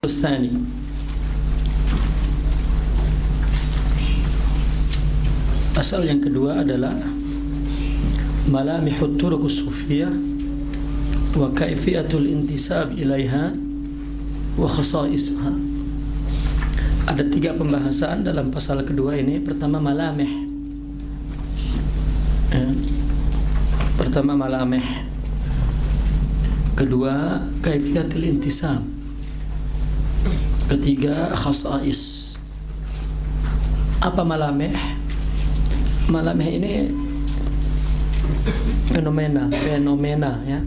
Tsani. Asal yang kedua adalah malamihut turuqus sufiyah wa kaifiyatul intisab ilaiha wa khasaisha. Ada 3 pembahasan dalam pasal kedua ini. Pertama malamih. Pertama malamih. Kedua kaifiyatul intisab. Ketiga khasais. Apa malamih? Malamih ini fenomena ya.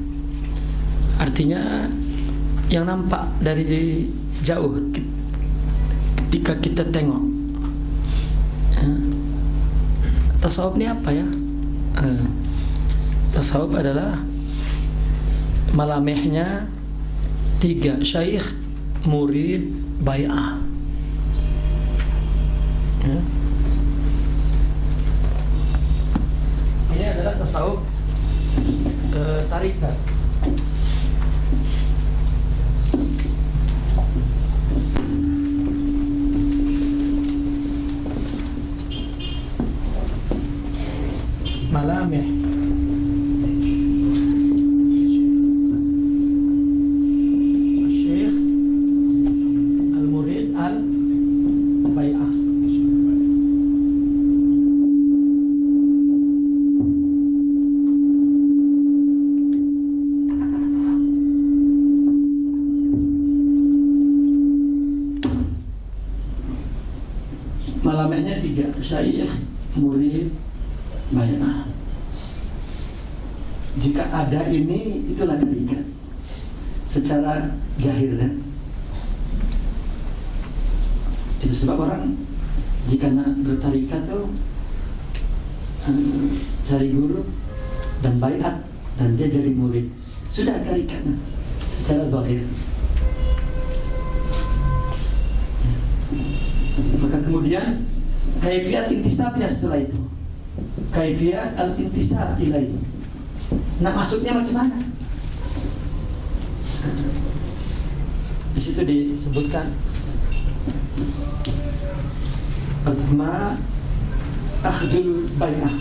Artinya yang nampak dari jauh ketika kita tengok. Tasawuf ini apa ya? Tasawuf adalah malamihnya 3: syekh, murid, bai'ah. Ya. Ini adalah tasawuf tarikat. Malamih. Syekh, al-murid, al-bai'ah. Malamihnya 3: syekh, murid, bai'ah. Jika ada ini, itulah tarikat secara zahir kan? Itu sebab orang jika nak bertarikat tuh cari guru dan baiat dan dia jadi murid, sudah tarikatnya secara zahir. Maka kemudian kaifiyat intisabnya setelah itu, kaifiyat al-intisab ilaihi. Nah, masuknya macam mana? Di situ disebutkan pertama akhdul bai'ah.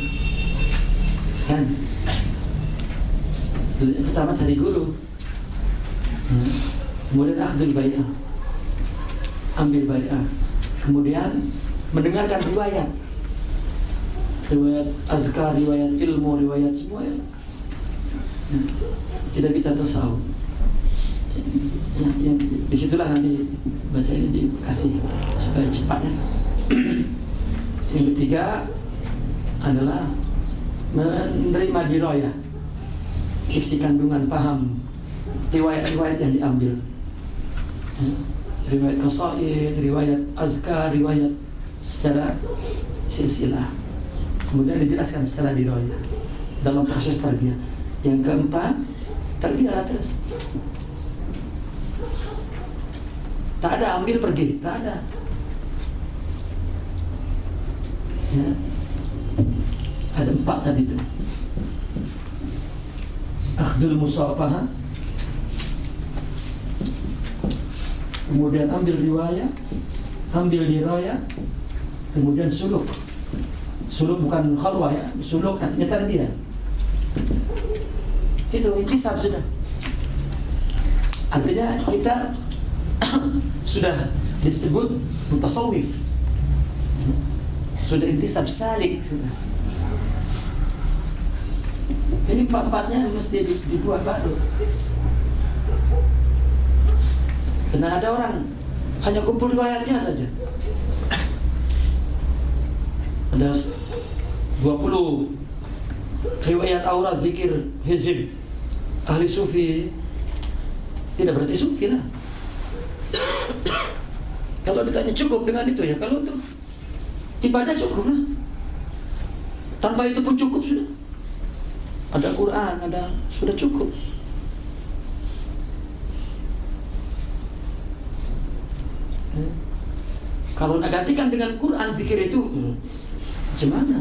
Kan? Pertama cari guru. Kemudian akhdul bai'ah. Ambil bai'ah. Kemudian mendengarkan riwayat. Riwayat azkar, riwayat ilmu, riwayat semua ya. Tidak kita tasawuf. Yang disitulah nanti baca ini dikasih supaya cepatnya. Yang ketiga adalah menerima dirayah, isi kandungan paham riwayat-riwayat yang diambil. Riwayat qasaid, riwayat azkar, riwayat secara silsilah. Kemudian dijelaskan secara dirayah dalam proses tarbiyah. Yang keempat, tarbiyah terus. Tak ada ambil pergi, tak ada. Ya. Ada 4 tadi itu. Akhdul musafahah. Kemudian ambil riwayat, ambil dirayah, kemudian suluk. Suluk bukan khalwah ya, suluk artinya tarbiyah. Itu intisab sudah. Artinya kita sudah disebut mutasawwif. Sudah intisab salik sudah. Ini 4-4-nya mesti dibuat baru. Karena ada orang hanya kumpul riwayatnya saja. Ada 20 riwayat aurat, zikir, hizib, ahli sufi. Tidak berarti sufi lah. Kalau ditanya cukup dengan itu ya, kalau untuk ibadah cukup lah. Tanpa itu pun cukup sudah. Ada Quran, ada, sudah cukup. Kalau nak gantikan dengan Quran zikir itu, macam mana?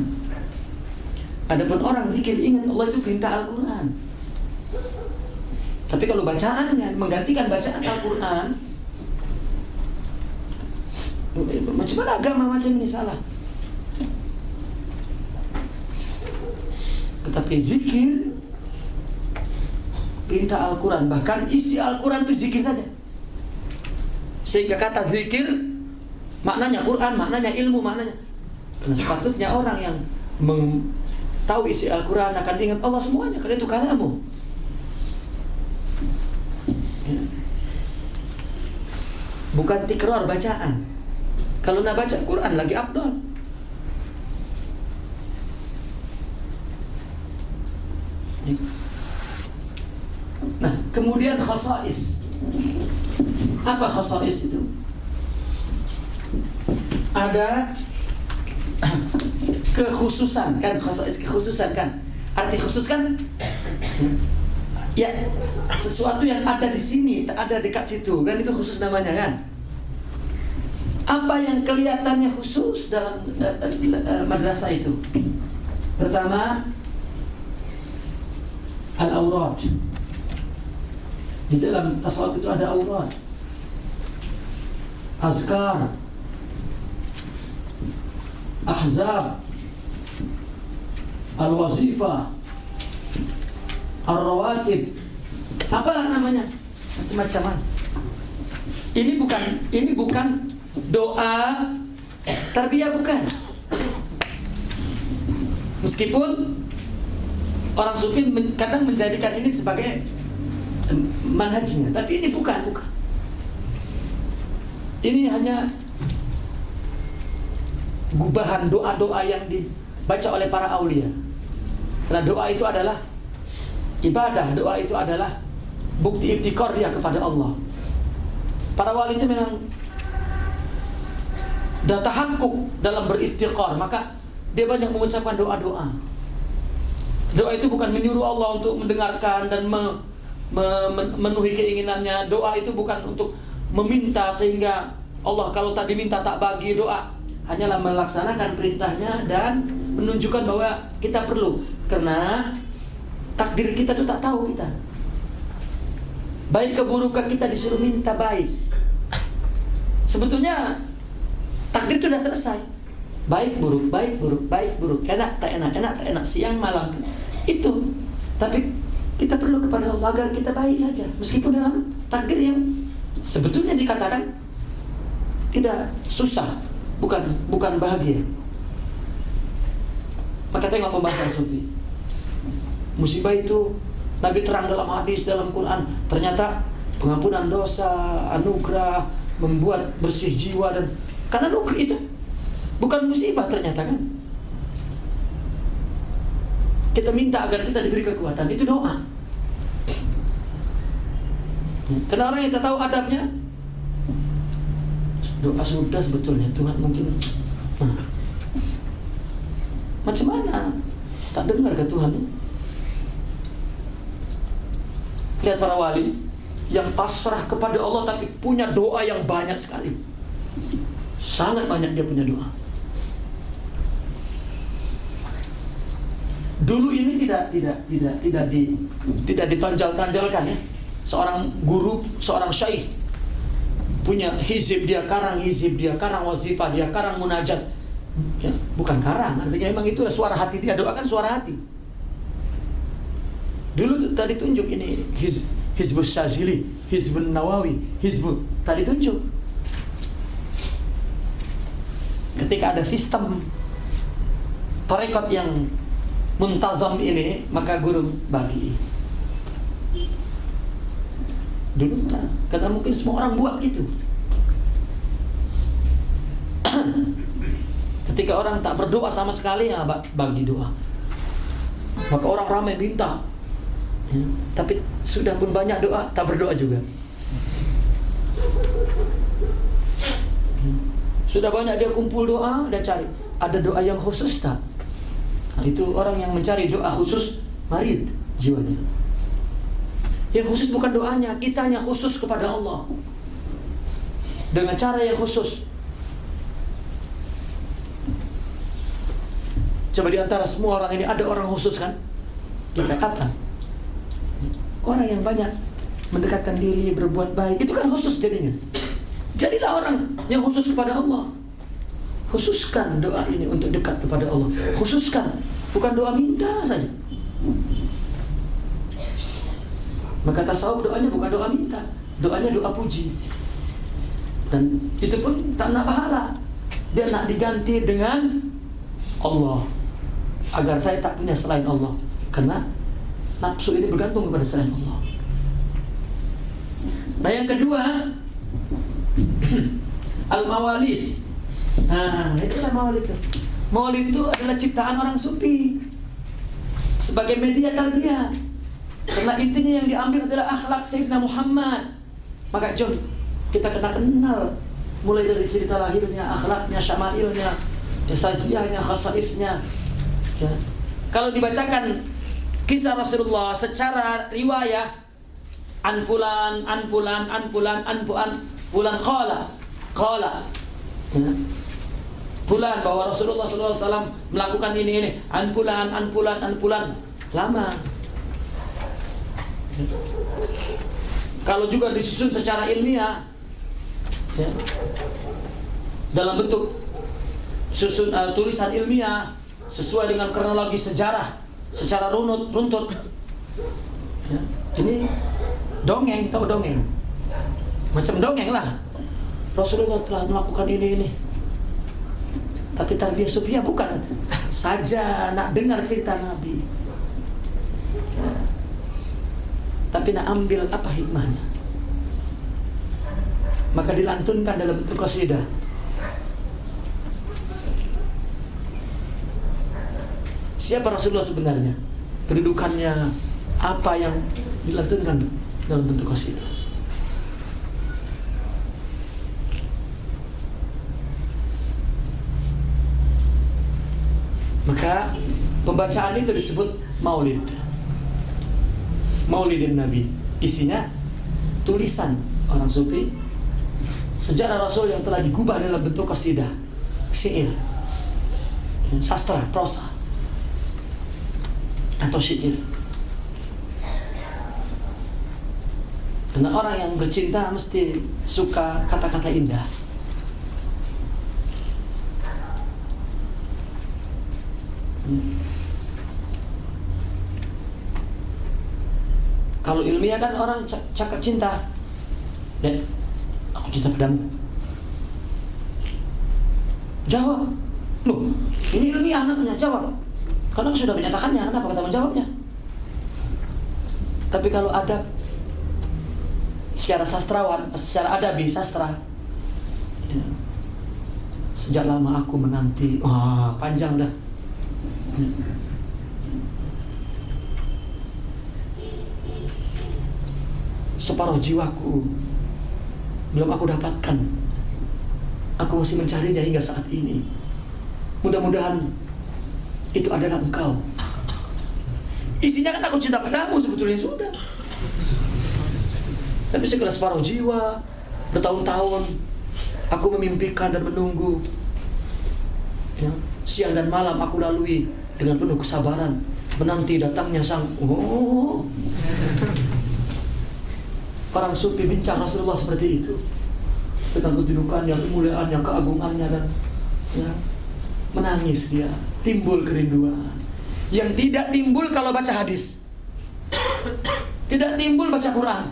Adapun orang zikir ingat Allah itu perintah Al-Quran. Tapi kalau bacaannya menggantikan bacaan Al-Quran, Macam mana agama macam ini salah? Tetapi zikir, perintah Al-Quran, bahkan isi Al-Quran itu zikir saja. Sehingga kata zikir maknanya Quran, maknanya ilmu, maknanya. Karena sepatutnya orang yang tahu isi Al-Quran akan ingat Allah semuanya, karena itu kalamu. Ya. Bukan tikrar bacaan. Kalau nak baca Quran lagi afdal. Nah, kemudian khasais. Apa khasais itu? Ada kekhususan kan, khasais kekhususan kan. Arti khusus kan? Ya, sesuatu yang ada di sini, tak ada dekat situ, kan itu khusus namanya kan? Apa yang kelihatannya khusus dalam madrasah itu? Pertama, al-awrad. Di dalam tasawuf itu ada awrad, azkar, ahzab, al-wazifah, al-rawatib. Apa namanya? Macam-macam. Ini bukan doa tarbiyah, bukan. Meskipun orang sufi kadang menjadikan ini sebagai manhajnya, tapi ini bukan. Ini hanya gubahan doa-doa yang dibaca oleh para aulia. Karena doa itu adalah ibadah, doa itu adalah bukti iftikar dia kepada Allah. Para wali itu memang dah tahakkuk dalam beriftikar, maka dia banyak mengucapkan doa-doa. Doa itu bukan menyuruh Allah untuk mendengarkan dan memenuhi keinginannya. Doa itu bukan untuk meminta sehingga Allah kalau tak diminta tak bagi. Doa hanyalah melaksanakan perintahnya dan menunjukkan bahwa kita perlu. Karena takdir kita itu tak tahu kita. Baik keburukan kita disuruh minta baik. Sebetulnya takdir itu sudah selesai. Baik buruk, baik buruk, baik buruk, enak tak enak, enak tak enak, siang malam itu. Tapi kita perlu kepada Allah agar kita baik saja, meskipun dalam takdir yang sebetulnya dikatakan tidak susah, bukan bahagia. Maka tengok pembahasan sufi. Musibah itu Nabi terang dalam hadis, dalam Quran. Ternyata pengampunan dosa, anugerah, membuat bersih jiwa, dan karena anugerah itu bukan musibah ternyata kan. Kita minta agar kita diberi kekuatan, itu doa. Karena orang yang tak tahu adabnya, doa sudah sebetulnya Tuhan mungkin macam mana tak dengar ke Tuhan. Lihat para wali yang pasrah kepada Allah tapi punya doa yang banyak sekali. Sangat banyak dia punya doa. Dulu ini tidak ditonjol-tonjolkan ya. Seorang guru, seorang syaikh punya hizib, dia karang hizib, dia karang wazifah, dia karang munajat. Ya, bukan karang, artinya memang itu suara hati dia, doakan suara hati. Dulu tadi tunjuk ini Hizbus Syazili, Hizbun Nawawi, Hizbun tadi tunjuk. Ketika ada sistem tarekat yang muntazam ini, maka guru bagi. Dulu karena mungkin semua orang buat gitu. Ketika orang tak berdoa sama sekali, ya bagi doa. Maka orang ramai minta. Ya, tapi sudah pun banyak doa, tak berdoa juga. Sudah banyak dia kumpul doa, dia cari. Ada doa yang khusus tak? Nah, itu orang yang mencari doa khusus, marid jiwanya. Yang khusus bukan doanya, kitanya khusus kepada Allah dengan cara yang khusus. Coba di antara semua orang ini ada orang khusus kan? Kita apa? Orang yang banyak mendekatkan diri, berbuat baik, itu kan khusus jadinya. Jadilah orang yang khusus kepada Allah. Khususkan doa ini untuk dekat kepada Allah. Khususkan, bukan doa minta saja. Maka tasawuf doanya bukan doa minta, doanya doa puji. Dan itu pun tak nak pahala. Dia nak diganti dengan Allah, agar saya tak punya selain Allah. Karena nafsu ini bergantung kepada selain Allah. Nah, yang kedua, al-mawalid. Nah, itulah mawalid. Mawalid itu adalah ciptaan orang sufi sebagai media tarbiyah. Karena intinya yang diambil adalah akhlak Sayyidina Muhammad. Maka John, kita kena kenal mulai dari cerita lahirnya, akhlaknya, syama'ilnya, saziyahnya, khasaisnya. Ya. Kalau dibacakan kisah Rasulullah secara riwayah, an fulan qala. Ya. Fulan bahwa Rasulullah SAW melakukan ini. An fulan. Lama. Ya. Kalau juga disusun secara ilmiah, ya, dalam bentuk tulisan ilmiah sesuai dengan kronologi sejarah secara runtut, ya, ini dongeng, tahu dongeng? Macam dongeng lah. Rasulullah telah melakukan ini. Tapi tarbiyah sufiyah bukan saja nak dengar cerita Nabi, ya, tapi nak ambil apa hikmahnya. Maka dilantunkan dalam bentuk qasidah. Siapa Rasulullah sebenarnya? Kedudukannya apa yang dilantunkan dalam bentuk qasidah? Maka pembacaan itu disebut maulid. Maulidin Nabi. Isinya tulisan orang sufi, sejarah Rasul yang telah digubah dalam bentuk qasidah, syair, sastra, prosa, atau syair. Karena orang yang bercinta mesti suka kata-kata indah. Kalau ilmiah kan orang cakap cinta, dan aku cinta padamu. Jawab, loh, ini ilmiah namanya, jawab. Karena sudah menyatakannya, kenapa kata menjawabnya? Tapi kalau adab, secara sastrawan, secara adabi, sastra, ya, sejak lama aku menanti, wah, panjang dah. Separuh jiwaku belum aku dapatkan. Aku masih mencarinya hingga saat ini. Mudah-mudahan itu adalah engkau. Isinya kan aku cinta padamu, sebetulnya sudah. Tapi sekelas separuh jiwa, bertahun-tahun aku memimpikan dan menunggu, ya, siang dan malam aku lalui dengan penuh kesabaran menanti datangnya sang Orang sufi bincang Rasulullah seperti itu, tentang kedudukannya, kemuliaannya, keagungannya, dan ya, menangis dia, timbul kerinduan yang tidak timbul kalau baca hadis, tidak timbul baca Quran,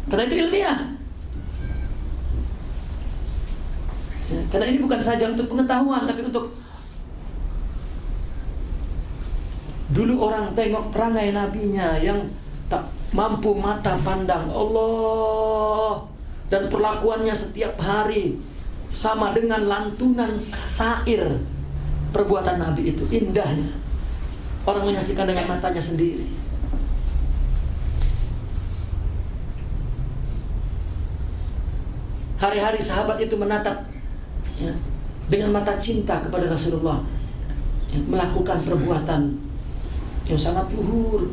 karena itu ilmiah. Ya, karena ini bukan saja untuk pengetahuan, tapi untuk dulu orang tengok perangai nabinya yang tak mampu mata pandang Allah, dan perlakuannya setiap hari sama dengan lantunan syair. Perbuatan Nabi itu indahnya, orang menyaksikan dengan matanya sendiri. Hari-hari sahabat itu menatap, ya, dengan mata cinta kepada Rasulullah, ya, melakukan perbuatan yang sangat luhur,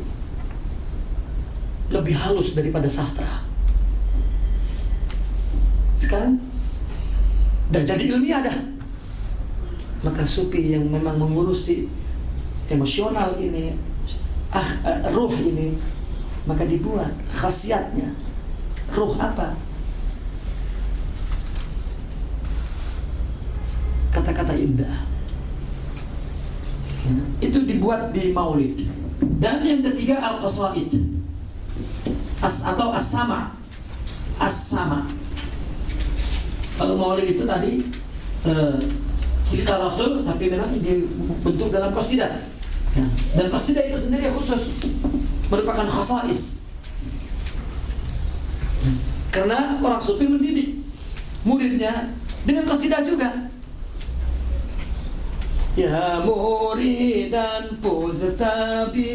lebih halus daripada sastra. Sekarang dah jadi ilmiah dah. Maka sufi yang memang mengurusi emosional ini, ruh ini, maka dibuat khasiatnya. Ruh apa? kata-kata indah. Ya, itu dibuat di maulid. Dan yang ketiga al-qasaid, atau as-sama. As-sama. Kalau maulid itu tadi cerita Rasul, tapi memang dibentuk dalam qasidah. Ya. Dan qasidah itu sendiri khusus, merupakan khasais. Karena orang sufi mendidik muridnya dengan qasidah juga. Ya muridan fuztabi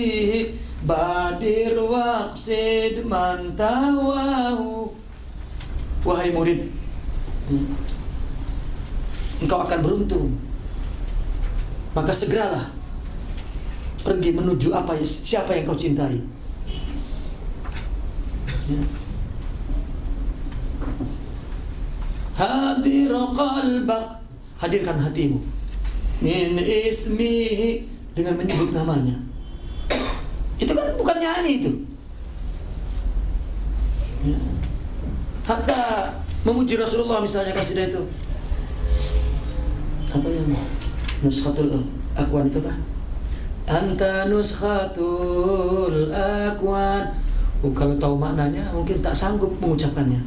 badir waqsid man tawahu. Wahai murid, engkau akan beruntung, maka segeralah pergi menuju siapa yang kau cintai. Ya. Hadir qalbak, hadirkan hatimu, min ismihi, dengan menyebut namanya. Itu kan bukan nyanyi itu. Ya. Hatta memuji Rasulullah misalnya kasidah itu. Apa yang nuskhatul akwan itu kan? Anta nuskhatul akwan. Kalau tahu maknanya mungkin tak sanggup mengucapkannya.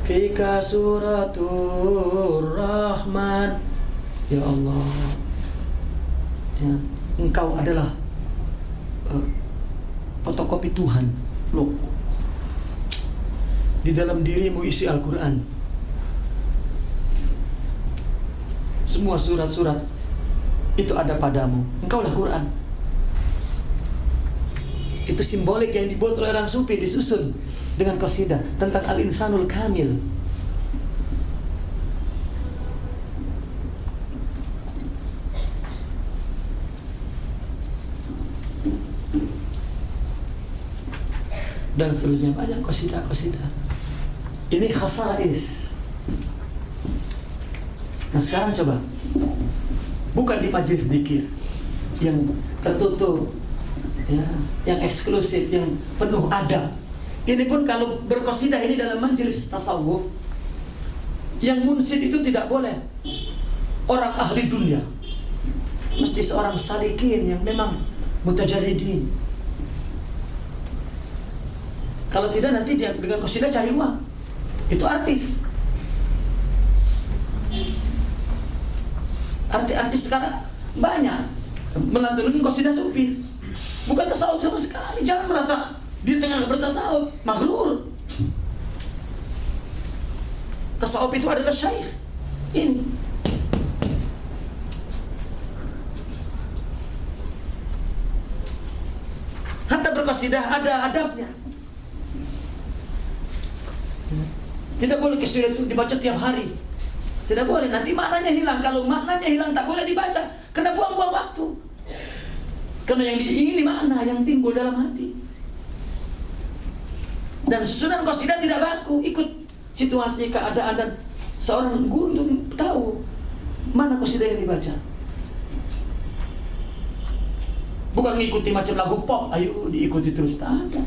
Fika suratul Rahman. Ya Allah, ya, engkau adalah fotokopi Tuhan. Loh, di dalam dirimu isi Al-Quran. Semua surat-surat itu ada padamu. Engkaulah Quran. Itu simbolik yang dibuat oleh orang sufi, disusun dengan qasidah tentang al-insanul kamil. Dan seterusnya banyak qasidah-qasidah. Ini khasais. Nah sekarang coba, bukan di majelis zikir yang tertutup, ya, yang eksklusif, yang penuh adab. Ini pun kalau berqasidah ini dalam majelis tasawuf, yang munsid itu tidak boleh orang ahli dunia, mesti seorang salikin yang memang mutajarridin. Kalau tidak nanti dia dengan qasidah cari uang. Itu artis. Artis sekarang banyak melantunkan qasidah sufi. Bukan tasawuf sama sekali. Jangan merasa di tengah bertasawuf maghrur. Tasawuf itu adalah syekh. Ini. Hatta berqasidah ada adabnya. Tidak boleh qasidah itu dibaca tiap hari. Tidak boleh, nanti maknanya hilang. Kalau maknanya hilang tak boleh dibaca, karena buang-buang waktu. Karena yang diingini makna yang timbul dalam hati. Dan susunan qasidah tidak baku, ikut situasi, keadaan, dan seorang guru itu tahu mana qasidah yang dibaca. Bukan mengikuti macam lagu pop, ayo diikuti terus, tak ada.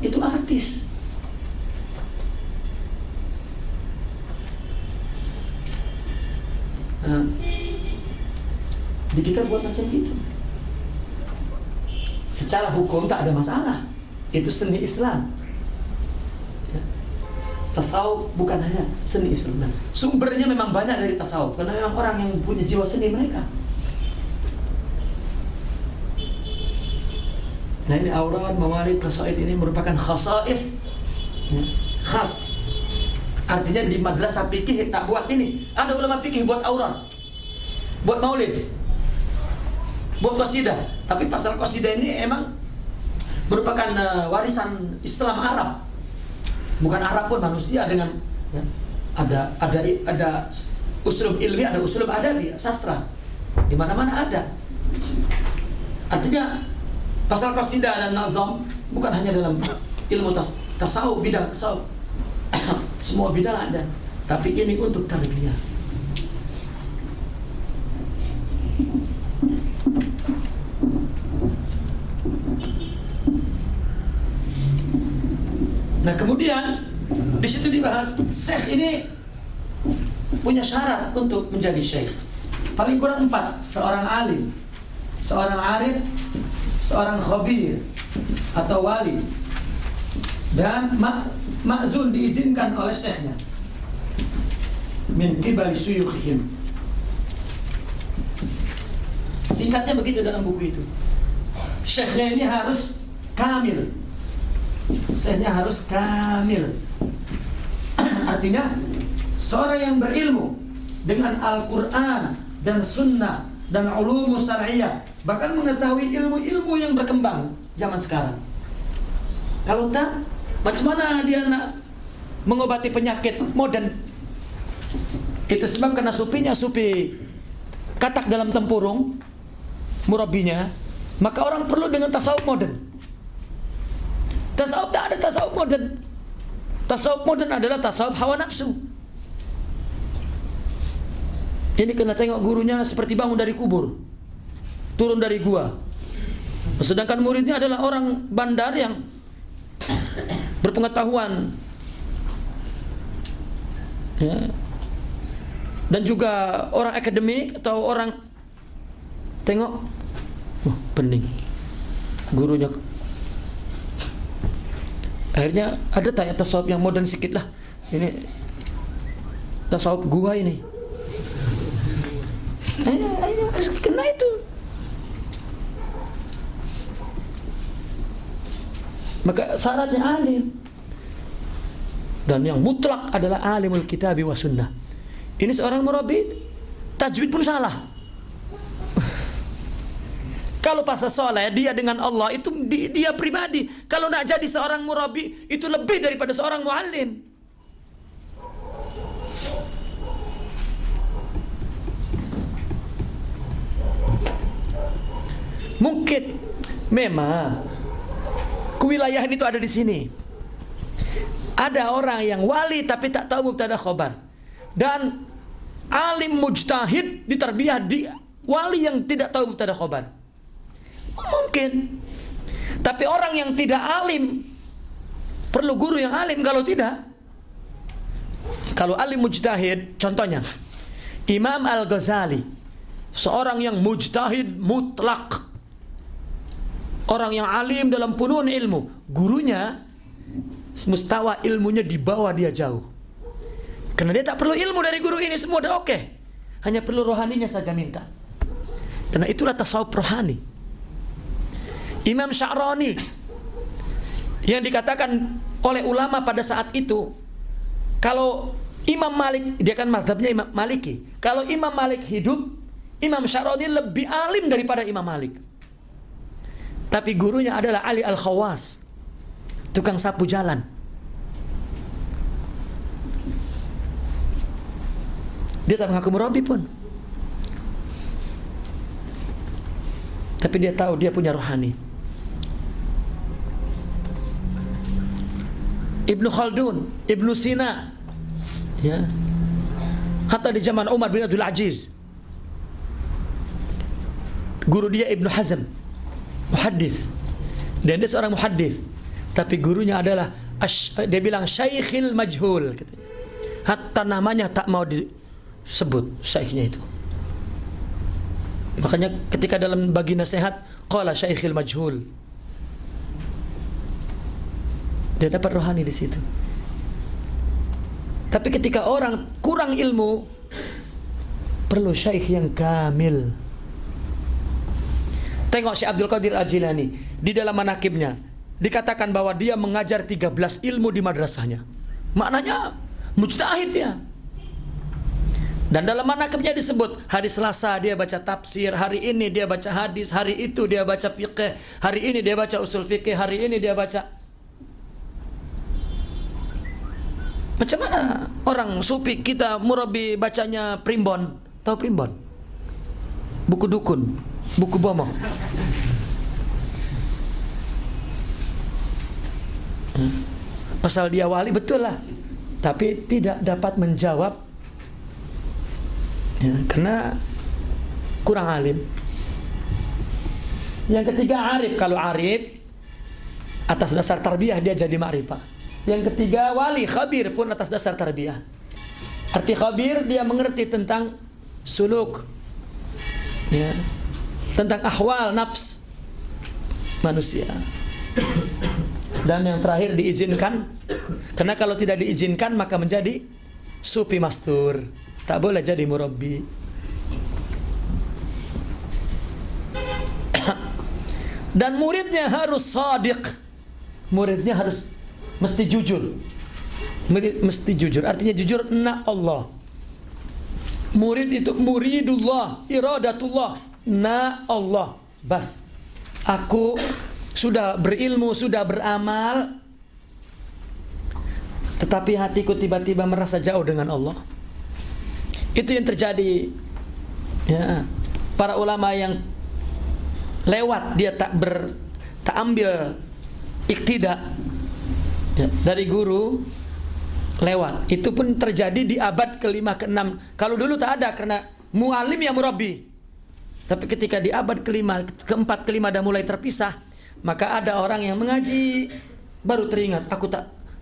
Itu artis. Nah, di kita buat macam itu. Secara hukum tak ada masalah. Itu seni Islam. Ya. Tasawuf bukan hanya seni Islam. Sumbernya memang banyak dari tasawuf, karena memang orang yang punya jiwa seni mereka. Nah ini aurat, mawalid, qasaid ini merupakan khasais, ya, khas. Artinya di madrasah fikih tak buat ini. Ada ulama fikih buat aurat, buat maulid, buat qasidah. Tapi pasal qasidah ini emang merupakan warisan Islam Arab. Bukan Arab pun, manusia dengan, ya, ada uslub ilmi, ada uslub adabi, sastra. Di mana-mana ada. Artinya pasal qasidah dan nazam bukan hanya dalam ilmu tasawuf, bidang tasawuf. Semua bidang ada, tapi ini untuk tarbiyah. Nah kemudian di situ dibahas, syekh ini punya syarat untuk menjadi syekh. Paling kurang 4, seorang alim, seorang arif, seorang khabir atau wali, dan ma'zun, diizinkan oleh syekhnya min qibali syuyukhihim. Singkatnya begitu dalam buku itu. Syekhnya ini harus kamil. Syekhnya harus kamil. Artinya seorang yang berilmu dengan Al-Quran dan Sunnah dan ulumus syar'iyyah, bahkan mengetahui ilmu-ilmu yang berkembang zaman sekarang. Kalau tak, macam mana dia nak mengobati penyakit modern? Itu sebab karena supi katak dalam tempurung murabinya, maka orang perlu dengan tasawuf modern. Tasawuf tak ada tasawuf modern. Tasawuf modern adalah tasawuf hawa nafsu. Ini kena tengok gurunya seperti bangun dari kubur, turun dari gua. Sedangkan muridnya adalah orang bandar yang berpengetahuan, ya, dan juga orang akademik atau orang tengok, pening gurunya. Akhirnya ada tanya tasawuf yang modern sedikit lah. Ini tasawuf gua ini. Ayo kena itu. Maka syaratnya alim. Dan yang mutlak adalah alimul kitabi wa sunnah. Ini seorang murabbi, tajwid pun salah. Kalau pas soleh dia dengan Allah itu dia pribadi. Kalau nak jadi seorang murabbi itu lebih daripada seorang muallim. Mungkin memang kewilayahan itu ada di sini. Ada orang yang wali tapi tak tahu mubtada khobar, dan alim mujtahid ditarbiyah di wali yang tidak tahu mubtada khobar. Mungkin. Tapi orang yang tidak alim perlu guru yang alim. Kalau tidak, kalau alim mujtahid, contohnya Imam Al-Ghazali, seorang yang mujtahid mutlak, orang yang alim dalam penuh ilmu, gurunya mustawa ilmunya di bawah dia jauh. Karena dia tak perlu ilmu dari guru ini, semua udah oke. Hanya perlu rohaninya saja minta. Karena itulah tasawuf rohani. Imam Sya'rani yang dikatakan oleh ulama pada saat itu, kalau Imam Malik, dia kan mazhabnya Imam Maliki. Kalau Imam Malik hidup, Imam Sya'rani lebih alim daripada Imam Malik. Tapi gurunya adalah Ali Al-Khawas, tukang sapu jalan. Dia tak mengaku murabbi pun, tapi dia tahu dia punya rohani. Ibnu Khaldun, Ibnu Sina, ya, hatta di zaman Umar bin Abdul Aziz, guru dia Ibnu Hazm, muhaddis, dan dia seorang muhaddis, tapi gurunya adalah dia bilang Syekhil Majhul, hatta namanya tak mau disebut syekhnya itu. Makanya ketika dalam bagi nasihat, qala Syekhil Majhul, dia dapat rohani di situ. Tapi ketika orang kurang ilmu, perlu syekh yang kamil. Tengok Syekh Abdul Qadir Al-Jilani, di dalam manakibnya dikatakan bahwa dia mengajar 13 ilmu di madrasahnya. Maknanya mujtahid dia. Dan dalam manakibnya disebut, hari Selasa dia baca tafsir, hari ini dia baca hadis, hari itu dia baca fiqh, hari ini dia baca usul fiqh, hari ini dia baca. Macam mana orang sufi kita murabbi bacanya primbon? Tahu primbon? Buku dukun, buku bomo. Pasal dia wali, betul lah, tapi tidak dapat menjawab, ya, karena kurang alim. Yang ketiga arif. Kalau arif atas dasar tarbiyah dia jadi ma'rifah. Yang ketiga wali, khabir pun atas dasar tarbiyah. Arti khabir, dia mengerti tentang suluk, ya, tentang ahwal nafs manusia. Dan yang terakhir diizinkan, karena kalau tidak diizinkan maka menjadi sufi mastur, tak boleh jadi murabbi. Dan muridnya harus shadiq, muridnya harus mesti jujur. Murid mesti jujur, artinya jujur na Allah. Murid itu muridullah, iradatullah, na Allah. Bas, aku sudah berilmu, sudah beramal, tetapi hatiku tiba-tiba merasa jauh dengan Allah. Itu yang terjadi, ya. Para ulama yang lewat, dia tak ambil iktidak, ya, dari guru, lewat. Itu pun terjadi di abad ke-5, ke-6. Kalau dulu tak ada, karena mu'alim yang murabbi. Tapi ketika di abad ke-5, ke-4, ke-5 dah mulai terpisah, maka ada orang yang mengaji, baru teringat,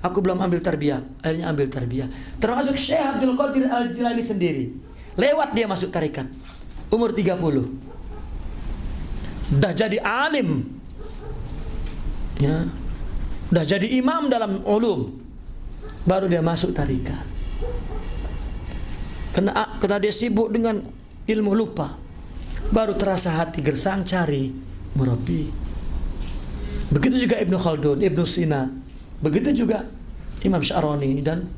aku belum ambil tarbiyah. Akhirnya ambil tarbiyah. Termasuk Syekh Abdul Qadir Al-Jilani sendiri. Lewat dia masuk tarikat, umur 30. Dah jadi alim, ya, dah jadi imam dalam ulum, baru dia masuk tarikat. Karena dia sibuk dengan ilmu, lupa. Baru terasa hati gersang cari murabbi. Begitu juga Ibnu Khaldun, Ibnu Sina, begitu juga Imam Sya'rani dan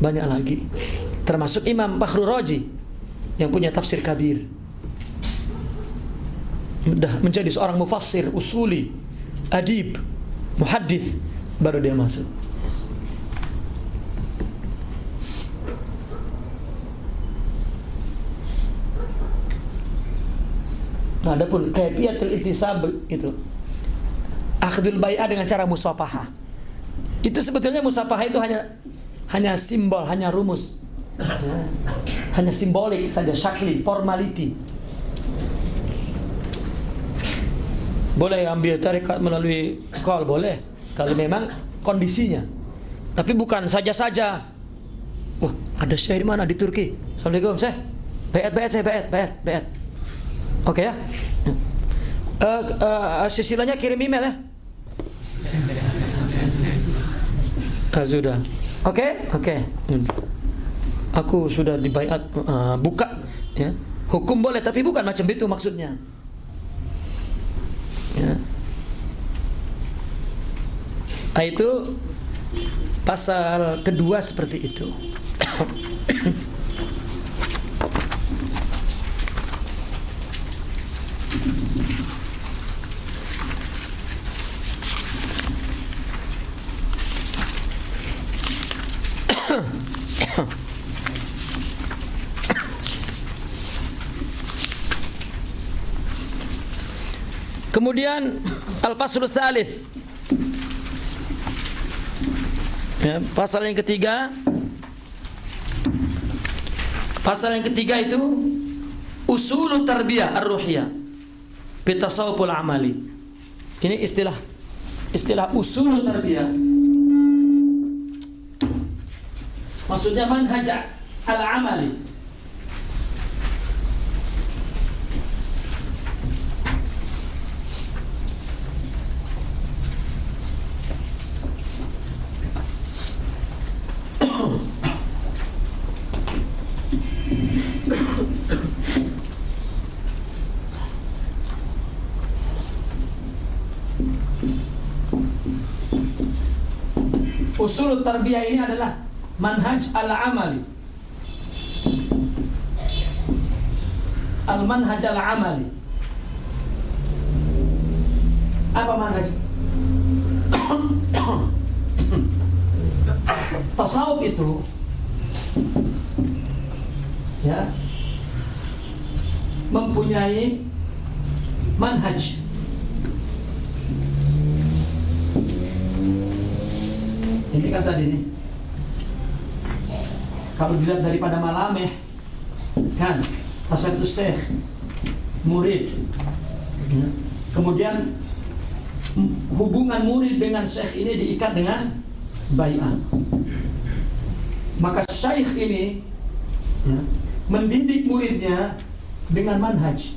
banyak lagi. Termasuk Imam Fakhrur Razi yang punya tafsir kabir. Sudah menjadi seorang mufassir, usuli, adib, muhaddits, baru dia masuk. Nah, adapun kaifiyatul ittisab itu akhdul bai'ah dengan cara musafahah. Itu sebetulnya musafahah itu hanya simbol, hanya rumus, ya, hanya simbolik saja, syakli, formality. Boleh ambil tarikat melalui call, boleh, kalau memang kondisinya. Tapi bukan saja-saja. Wah, ada syekh di mana? Di Turki. Assalamualaikum, syekh. Bayat. Oke, ya. Silsilahnya kirim email, ya. Sudah. Oke. Aku sudah dibayat, buka, ya. Hukum boleh, tapi bukan macam itu maksudnya. Ya. Nah, itu pasal kedua seperti itu. Kemudian al-faslul tsalits, ya, pasal yang ketiga. Pasal yang ketiga itu usulul tarbiyah ar-ruhiyah fi tasawwuful amali. Ini istilah usulul tarbiyah. Maksudnya manhaj al-amali. Usul tarbiyah ini adalah manhaj al-amali. Al-manhaj al-amali. Apa manhaj? Tasawuf itu, ya, mempunyai manhaj. Ini kan tadi nih, kalau dilihat daripada malameh, kan, tasawuf syekh, murid, ya. Kemudian hubungan murid dengan syekh ini diikat dengan bai'ah. Maka syekh ini ya, mendidik muridnya dengan manhaj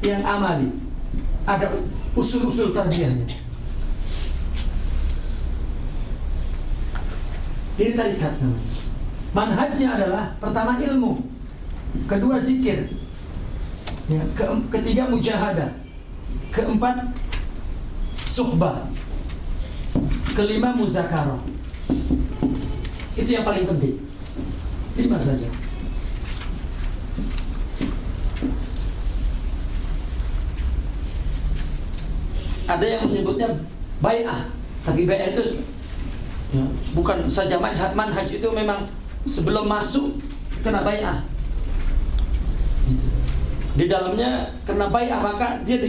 yang amali, ada usul-usul tarbiyahnya. Ini tarikat namanya. Manhajnya adalah pertama ilmu, kedua zikir, ya, ketiga mujahadah, keempat suhbah, kelima muzakarah. Itu yang paling penting. 5 saja. Ada yang menyebutnya bai'ah, tapi bai'ah itu ya, bukan saja manhaj, itu memang sebelum masuk kena bai'ah. Di dalamnya kena bai'ah maka dia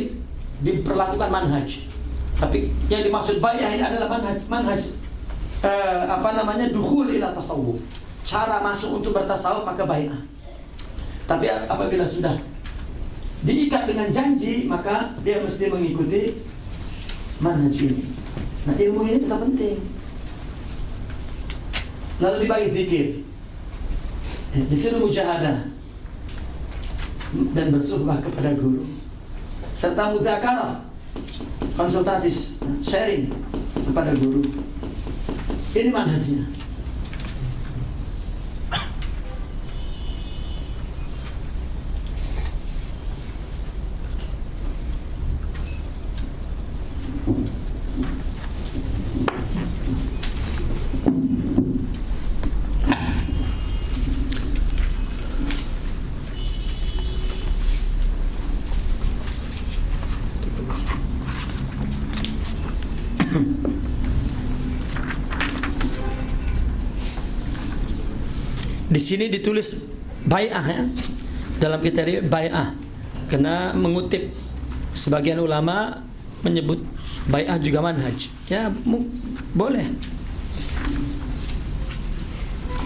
diperlakukan manhaj. Tapi yang dimaksud bai'ah ini adalah manhaj dukhul ila tasawuf. Cara masuk untuk bertasawuf maka bai'ah. Tapi apabila sudah diikat dengan janji, maka dia mesti mengikuti manhaj ini. Nah, ilmu ini tetap penting. Lalu dibagi zikir, disuruh mujahadah dan bersuhbah kepada guru, serta muzakarah, konsultasi, sharing kepada guru. Ini manhajnya. Di sini ditulis bai'ah ya, dalam kitab bai'ah, karena mengutip sebagian ulama menyebut bai'ah juga manhaj. Ya, boleh.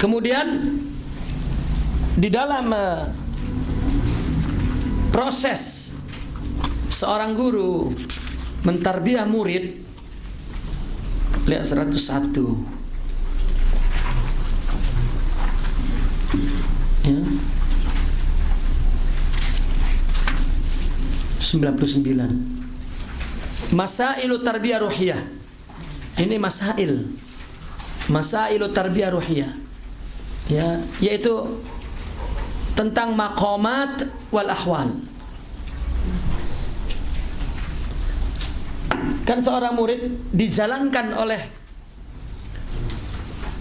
Kemudian di dalam proses seorang guru mentarbiyah murid, lihat 101. Ya. 99. Masailu tarbiyah ruhiyah. Ini masailu tarbiyah ruhiyah. Ya, yaitu tentang maqamat wal ahwal. Kan seorang murid dijalankan oleh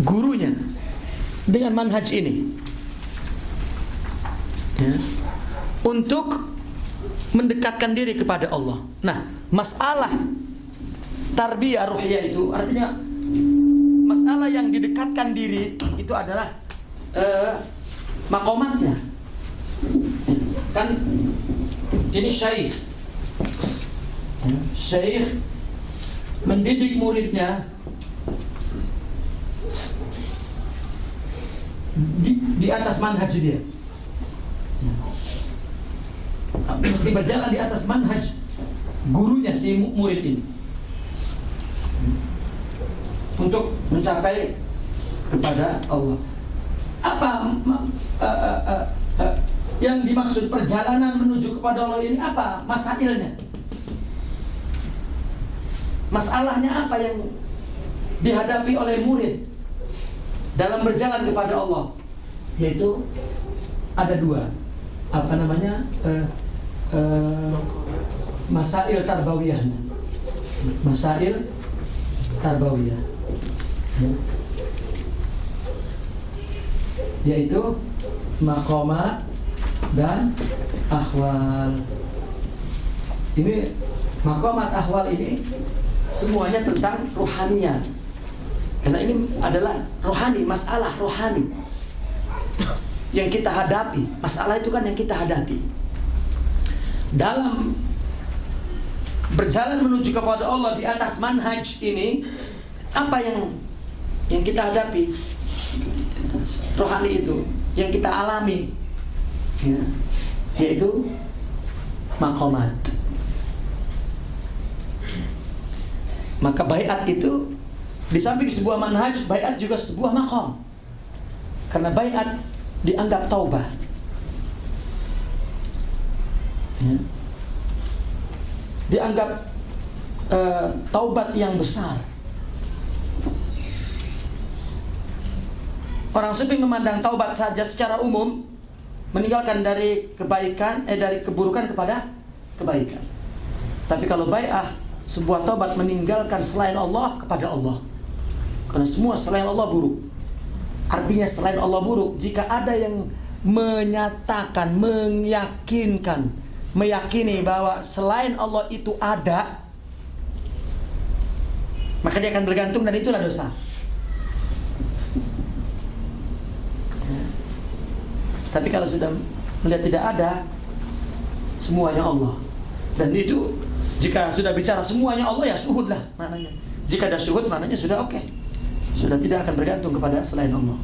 gurunya dengan manhaj ini, ya, untuk mendekatkan diri kepada Allah. Nah, masalah tarbiyah ruhiyah itu artinya masalah yang didekatkan diri itu adalah maqamatnya. Kan ini syekh mendidik muridnya di atas manhaj dia. Mesti berjalan di atas manhaj gurunya si murid ini untuk mencapai kepada Allah. Apa yang dimaksud perjalanan menuju kepada Allah ini? Apa masailnya? Masalahnya apa yang dihadapi oleh murid dalam berjalan kepada Allah? Yaitu ada 2. Apa namanya? Masail tarbawiyahnya. Masail tarbawiyah, yaitu maqamat dan ahwal. Ini maqamat ahwal ini semuanya tentang rohaniyat. Karena ini adalah rohani, masalah rohani yang kita hadapi. Masalah itu kan yang kita hadapi dalam berjalan menuju kepada Allah di atas manhaj ini. Apa yang kita hadapi rohani itu, yang kita alami, ya, yaitu maqamat. Maka baiat itu Di samping sebuah manhaj, baiat juga sebuah maqam. Karena baiat dianggap taubah. Ya. Dianggap taubat yang besar. Orang sufi memandang taubat saja secara umum, meninggalkan dari kebaikan, dari keburukan kepada kebaikan. Tapi kalau bai'ah, sebuah taubat meninggalkan selain Allah kepada Allah. Karena semua selain Allah buruk. Artinya selain Allah buruk. Jika ada yang menyatakan, meyakini bahwa selain Allah itu ada, maka dia akan bergantung, dan itulah dosa. Tapi kalau sudah melihat tidak ada, semuanya Allah. Dan itu jika sudah bicara semuanya Allah, ya syuhud lah maknanya. Jika ada syuhud, maknanya sudah oke. Sudah tidak akan bergantung kepada selain Allah.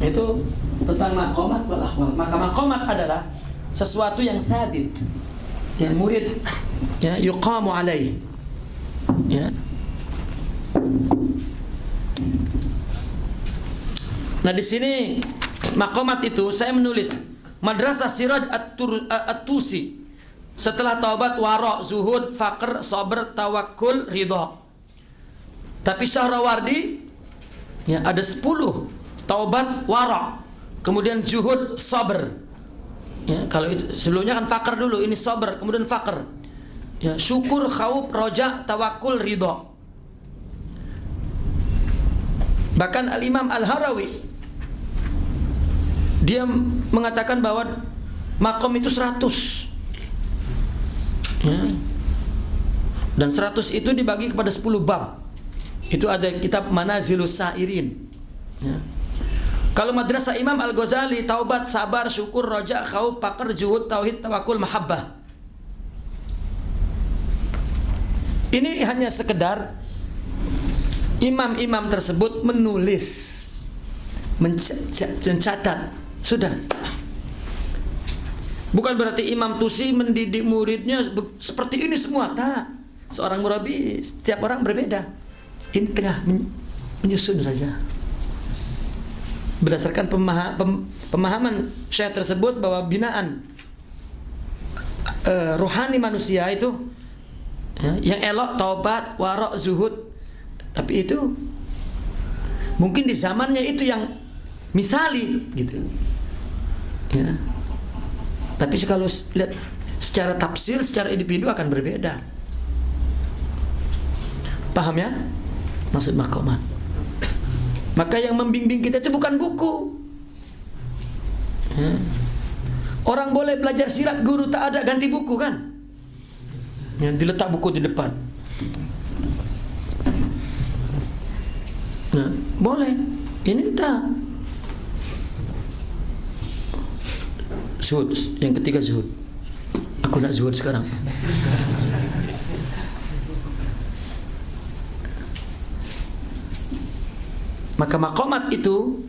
Itu tentang maqamat wal akhwal. Maka maqamat adalah sesuatu yang sabit, yang murid ya yuqamu alaih. Ya. Nah, di sini maqamat itu saya menulis Madrasah Siraj At-Tusi. Setelah taubat, wara, zuhud, faqr, sabr, tawakkul, ridha. Tapi Syahrawardi ya ada 10. Taubat, wara, kemudian zuhud, sabr. Ya, kalau itu sebelumnya kan faqr dulu, ini sabr, kemudian faqr. Ya, syukur, khauf, roja, tawakkul, ridha. Bahkan Al-Imam Al-Harawi dia mengatakan bahwa maqam itu 100. Ya. Dan 100 itu dibagi kepada 10 bab. Itu ada kitab Manazilus Sa'irin. Ya. Kalau madrasah Imam Al-Ghazali, taubat, sabar, syukur, roja, khauf, faqr, juhud, tauhid, tawakkul, mahabbah. Ini hanya sekedar imam-imam tersebut menulis, mencatat, sudah. Bukan berarti Imam Tusi mendidik muridnya seperti ini semua. Tak. Seorang murabi, setiap orang berbeda. Ini tengah menyusun saja. Berdasarkan pemahaman syekh tersebut bahwa binaan rohani manusia itu ya, yang elok taubat, wara, zuhud. Tapi itu mungkin di zamannya itu yang misali gitu. Ya. Tapi kalau lihat secara tafsir, secara individu akan berbeda. Paham ya? Maksud maqamat. Maka yang membimbing kita itu bukan buku. Ya. Orang boleh belajar silat, guru tak ada, ganti buku kan? Ya, diletak buku di depan. Nah, boleh. Ini tak. Zuhud, yang ketiga zuhud. Aku nak zuhud sekarang. Maka maqamat itu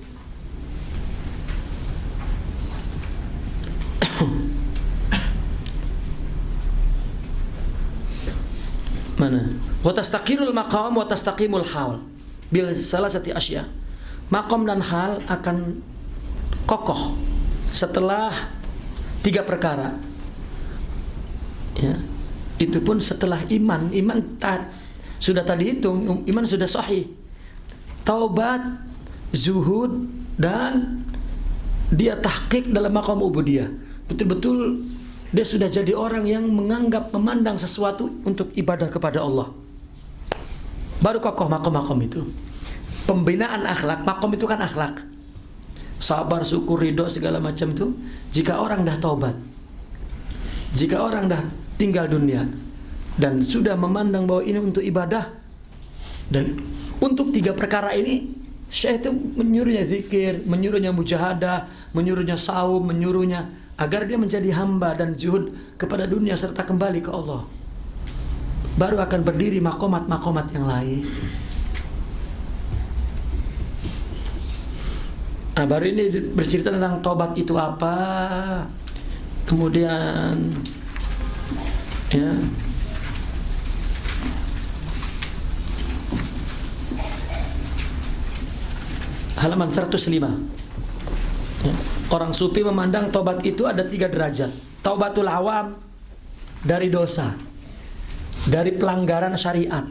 mana? Wa tastaqirul maqam wa tastaqimul hal bil salasati asya. Maqam dan hal akan kokoh setelah 3 perkara. Ya. Itu pun setelah iman. Sudah tadi hitung, iman sudah sahih. Taubat, zuhud, dan dia tahqiq dalam maqam ubudiyah. Betul-betul dia sudah jadi orang yang menganggap, memandang sesuatu untuk ibadah kepada Allah. Baru kokoh maqam-maqam itu. Pembinaan akhlak, maqam itu kan akhlak. Sabar, syukur, ridho, segala macam itu. Jika orang dah taubat, jika orang dah tinggal dunia dan sudah memandang bahwa ini untuk ibadah, dan untuk 3 perkara ini Syekh itu menyuruhnya zikir, menyuruhnya mujahadah, menyuruhnya saum, menyuruhnya agar dia menjadi hamba dan zuhud kepada dunia serta kembali ke Allah. Baru akan berdiri maqamat-maqamat yang lain. Nah, baru ini bercerita tentang tobat itu apa, kemudian ya halaman 105. Ya. Orang sufi memandang taubat itu ada 3 derajat. Taubatul awam, dari dosa, dari pelanggaran syariat.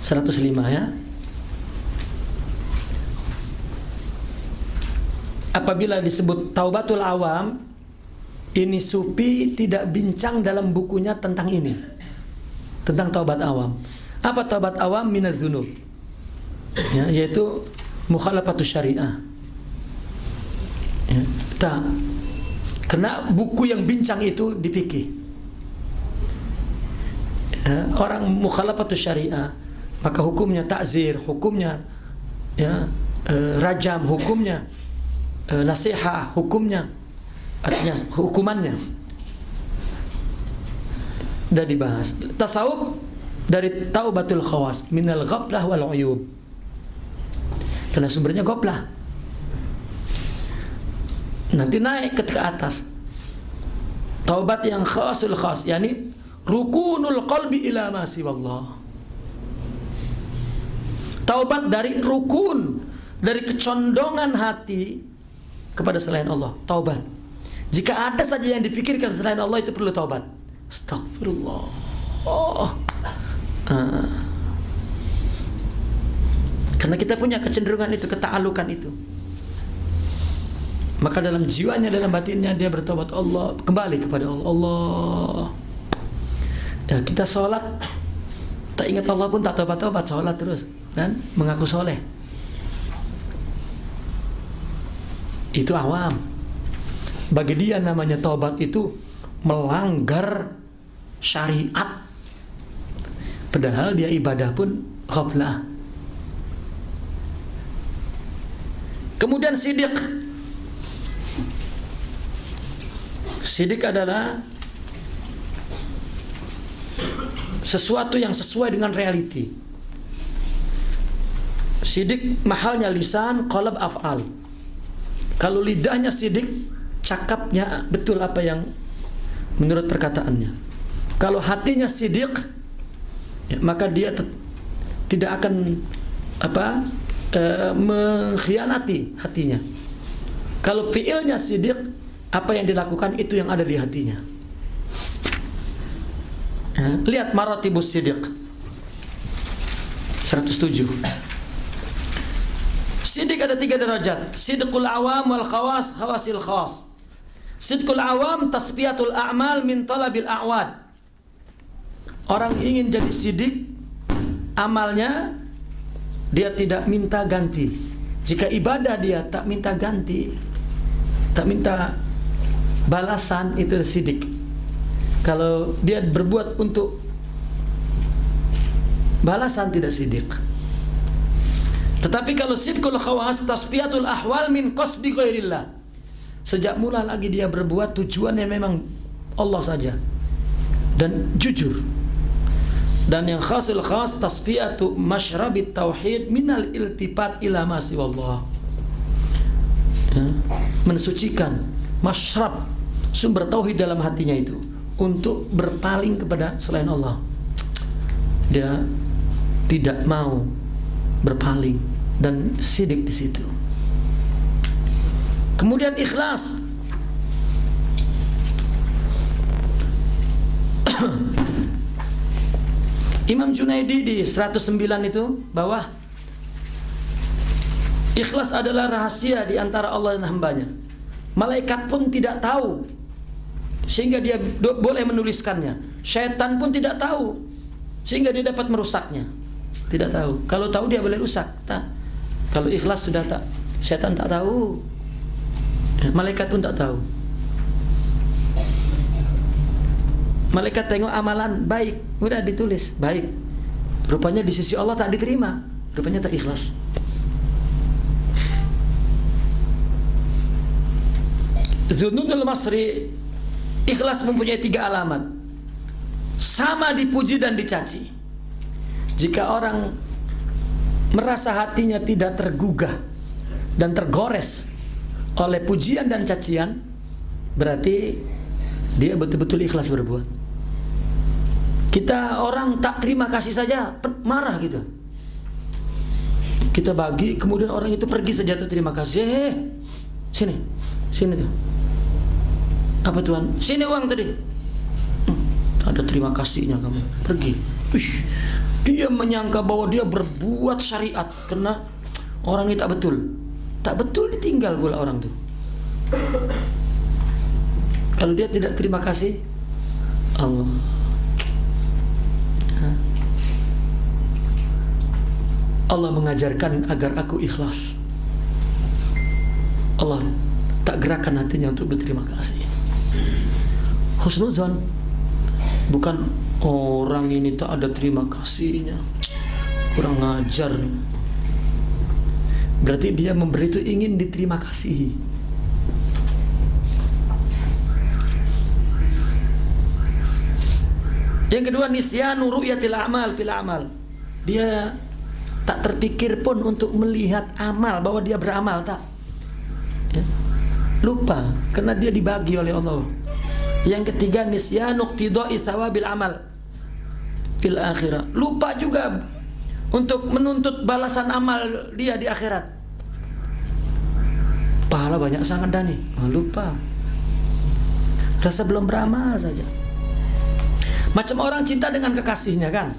105 ya. Apabila disebut taubatul awam, ini sufi tidak bincang dalam bukunya tentang ini, tentang taubat awam. Apa taubat awam? Minadz dzunub, ya, yaitu mukhalafatus syariah. Ya, karena buku yang bincang itu di fikih. Ya, orang mukhalafatus syariah, maka hukumnya ta'zir, hukumnya ya, rajam, hukumnya nasihah, hukumnya, artinya hukumannya dan dibahas. Tasawuf dari taubatul khawas, minal ghaflah wal uyub, karena sumbernya ghaflah. Nanti naik ke atas, taubat yang khasul khas, yakni rukunul qalbi ila ma siwallah. Taubat dari rukun, dari kecondongan hati kepada selain Allah, taubat. Jika ada saja yang dipikirkan selain Allah, itu perlu taubat. Astagfirullah. Karena kita punya kecenderungan itu, keta'alukan itu. Maka dalam jiwanya, dalam batinnya dia bertobat, Allah, kembali kepada Allah. Allah. Ya, kita sholat tak ingat Allah pun tak tobat-tobat, sholat terus dan mengaku soleh. Itu awam. Bagi dia namanya taubat itu melanggar syariat, padahal dia ibadah pun ghaflah. Kemudian sidik. Sidik adalah sesuatu yang sesuai dengan reality. Sidik mahalnya lisan, qalb, af'al. Kalau lidahnya sidik, cakapnya betul apa yang menurut perkataannya. Kalau hatinya sidik, ya, maka dia tidak akan mengkhianati hatinya. Kalau fiilnya sidik, apa yang dilakukan itu yang ada di hatinya. Ya, lihat maratibus sidik 107. Sidik ada 3 derajat. Sidqul awam wal khawas, khawasil khas. Sidqul awam tasfiyatul a'mal min talabil a'wad. Orang ingin jadi sidik, amalnya dia tidak minta ganti. Jika ibadah dia tak minta ganti, tak minta balasan, itu sidik. Kalau dia berbuat untuk balasan, tidak sidik. Tetapi kalau sidqul khawas, tasfiyatul ahwal min qasdi ghairillah. Sejak mula lagi dia berbuat tujuannya memang Allah saja dan jujur. Dan yang khasil khas, tasfiyatu masyrabit tauhid minal iltifat ila ma siwallah. Ya, mensucikan masyrab, sumber tauhid dalam hatinya itu, untuk berpaling kepada selain Allah. Dia tidak mau berpaling dan sidik di situ. Kemudian ikhlas. Imam Junaidi di 109 itu bawah, ikhlas adalah rahasia di antara Allah dan hambanya. Malaikat pun tidak tahu, sehingga dia boleh menuliskannya. Syaitan pun tidak tahu, sehingga dia dapat merusaknya. Tidak tahu. Kalau tahu dia boleh rusak. Tak. Kalau ikhlas sudah tak, syaitan tak tahu, malaikat pun tak tahu. Malaikat tengok amalan baik, udah ditulis baik. Rupanya di sisi Allah tak diterima, rupanya tak ikhlas. Zunnunul Masri, ikhlas mempunyai 3 alamat. Sama dipuji dan dicaci. Jika orang merasa hatinya tidak tergugah dan tergores oleh pujian dan cacian, berarti dia betul-betul ikhlas berbuat. Kita orang tak terima kasih saja marah gitu. Kita bagi, kemudian orang itu pergi saja tuh terima kasih. Sini tuh. Apa Tuhan? Sini uang tadi. Ada terima kasihnya kamu. Pergi. Dia menyangka bahwa dia berbuat syariat, karena orang ini tak betul. Tak betul ditinggal pula orang tuh. Kalau dia tidak terima kasih, Allah. Allah mengajarkan agar aku ikhlas. Allah tak gerakan hatinya untuk berterima kasih. Husnuzon, bukan orang ini tak ada terima kasihnya, kurang ngajar. Berarti dia memberi itu ingin diterima kasih. Yang kedua, nisyanu ru'yatil a'mal fil a'mal. Dia tak terpikir pun untuk melihat amal, bahwa dia beramal, tak. Ya. Lupa, karena dia dibagi oleh Allah. Yang ketiga, nisyanu iqtida'i thawabil amal fil akhirah. Lupa juga untuk menuntut balasan amal dia di akhirat. Pahala banyak sangat dah nih. Lupa. Rasa belum beramal saja. Macam orang cinta dengan kekasihnya kan.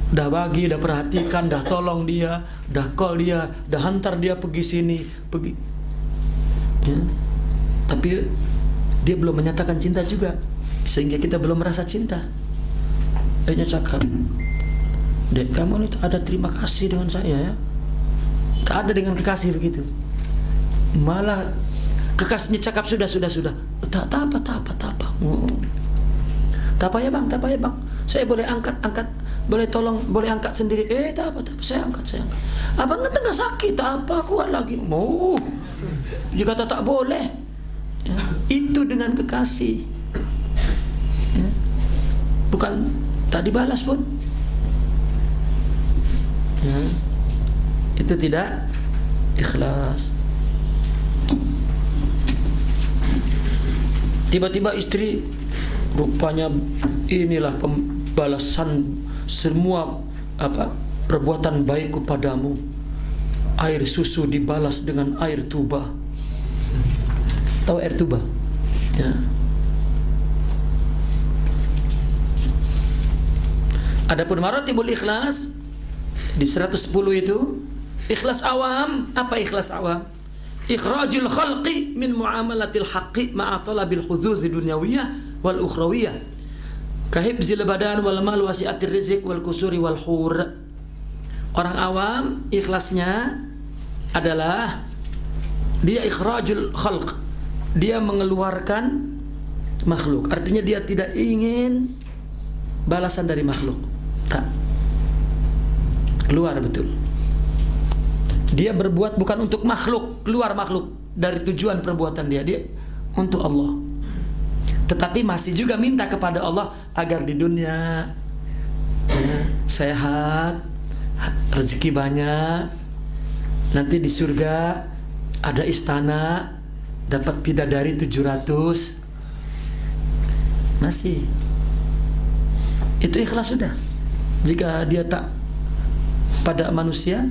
Dah bagi, dah perhatikan, dah tolong dia, dah call dia, dah hantar dia pergi sini, pergi. Ya. Tapi dia belum menyatakan cinta juga, sehingga kita belum merasa cinta. Dia cakap, Dek, kamu ini tak ada terima kasih dengan saya ya. Tak ada dengan kekasih begitu. Malah kekasihnya cakap sudah. Tak apa. Tak apa ya bang. Saya boleh angkat, boleh tolong, boleh angkat sendiri. Tak apa, saya angkat. Abang kan tengah sakit, tak apa, kuat lagi. Jika tak boleh, ya, itu dengan kekasih. Ya. Bukan tak dibalas pun. Ya. Itu tidak ikhlas. Tiba-tiba istri, rupanya inilah pembalasan semua perbuatan baikku padamu. Air susu dibalas dengan air tuba. Tahu air tuba? Ya. Adapun maratibul ikhlas di 110 itu, ikhlas awam. Apa ikhlas awam? Ikhrajul khalqi min muamalatil haqqi ma'a talabil khuzuz dunyawiyah wal ukhrawiyah. Kahibzil badan wal mal wasi'atir rizq wal kusuri wal khur. Orang awam ikhlasnya adalah dia ikhrajul khalq. Dia mengeluarkan makhluk. Artinya dia tidak ingin balasan dari makhluk. Tak. Keluar betul. Dia berbuat bukan untuk makhluk, keluar makhluk dari tujuan perbuatan dia untuk Allah. Tetapi masih juga minta kepada Allah agar di dunia ya, sehat, rezeki banyak, nanti di surga ada istana, dapat bidadari 700. Masih itu ikhlas sudah. Jika dia tak pada manusia.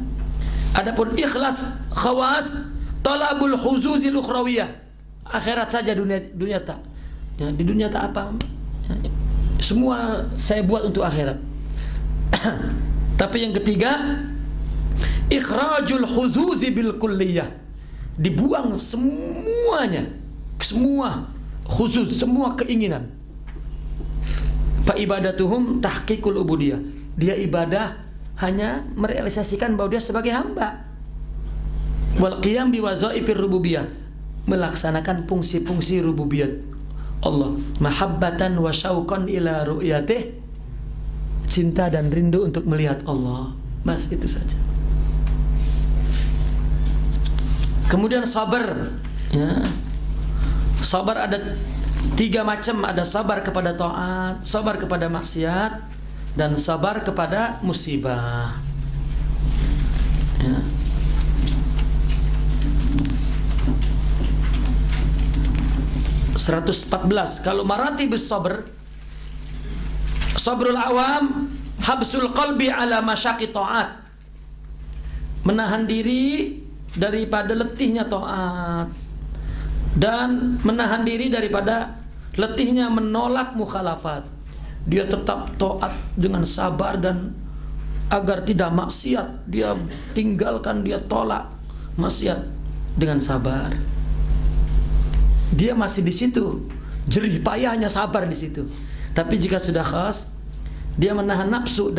Adapun ikhlas khawas, talabul khuzuzil ukhrawiyah. Akhirat saja, dunia tak. Ya, di dunia tak apa. Ya, semua saya buat untuk akhirat. Tapi yang ketiga, ikhrajul khuzuzi bil kulliyah. Dibuang semuanya, semua khuzuz, semua keinginan. Fa ibadatuhum tahqiqul ubudiyah. Dia ibadah hanya merealisasikan bahwa dia sebagai hamba. Wal qiyam bi wazaifir rububiyah, melaksanakan fungsi-fungsi rububiyat Allah. Mahabbatan wa syauqan ila ru'yatih, cinta dan rindu untuk melihat Allah. Mas, itu saja. Kemudian sabar, ya. Sabar ada 3 macam. Ada sabar kepada taat, sabar kepada maksiat, dan sabar kepada musibah. Ya. (114) Kalau maratibus sabr, sabrul awam habsul qalbi ala masyaqi ta'at. menahan diri daripada letihnya taat, dan menahan diri daripada letihnya menolak mukhalafat. Dia tetap taat dengan sabar, dan agar tidak maksiat dia tinggalkan, dia tolak maksiat dengan sabar. Dia masih di situ, jerih payahnya sabar di situ. Tapi jika sudah khas, dia menahan nafsu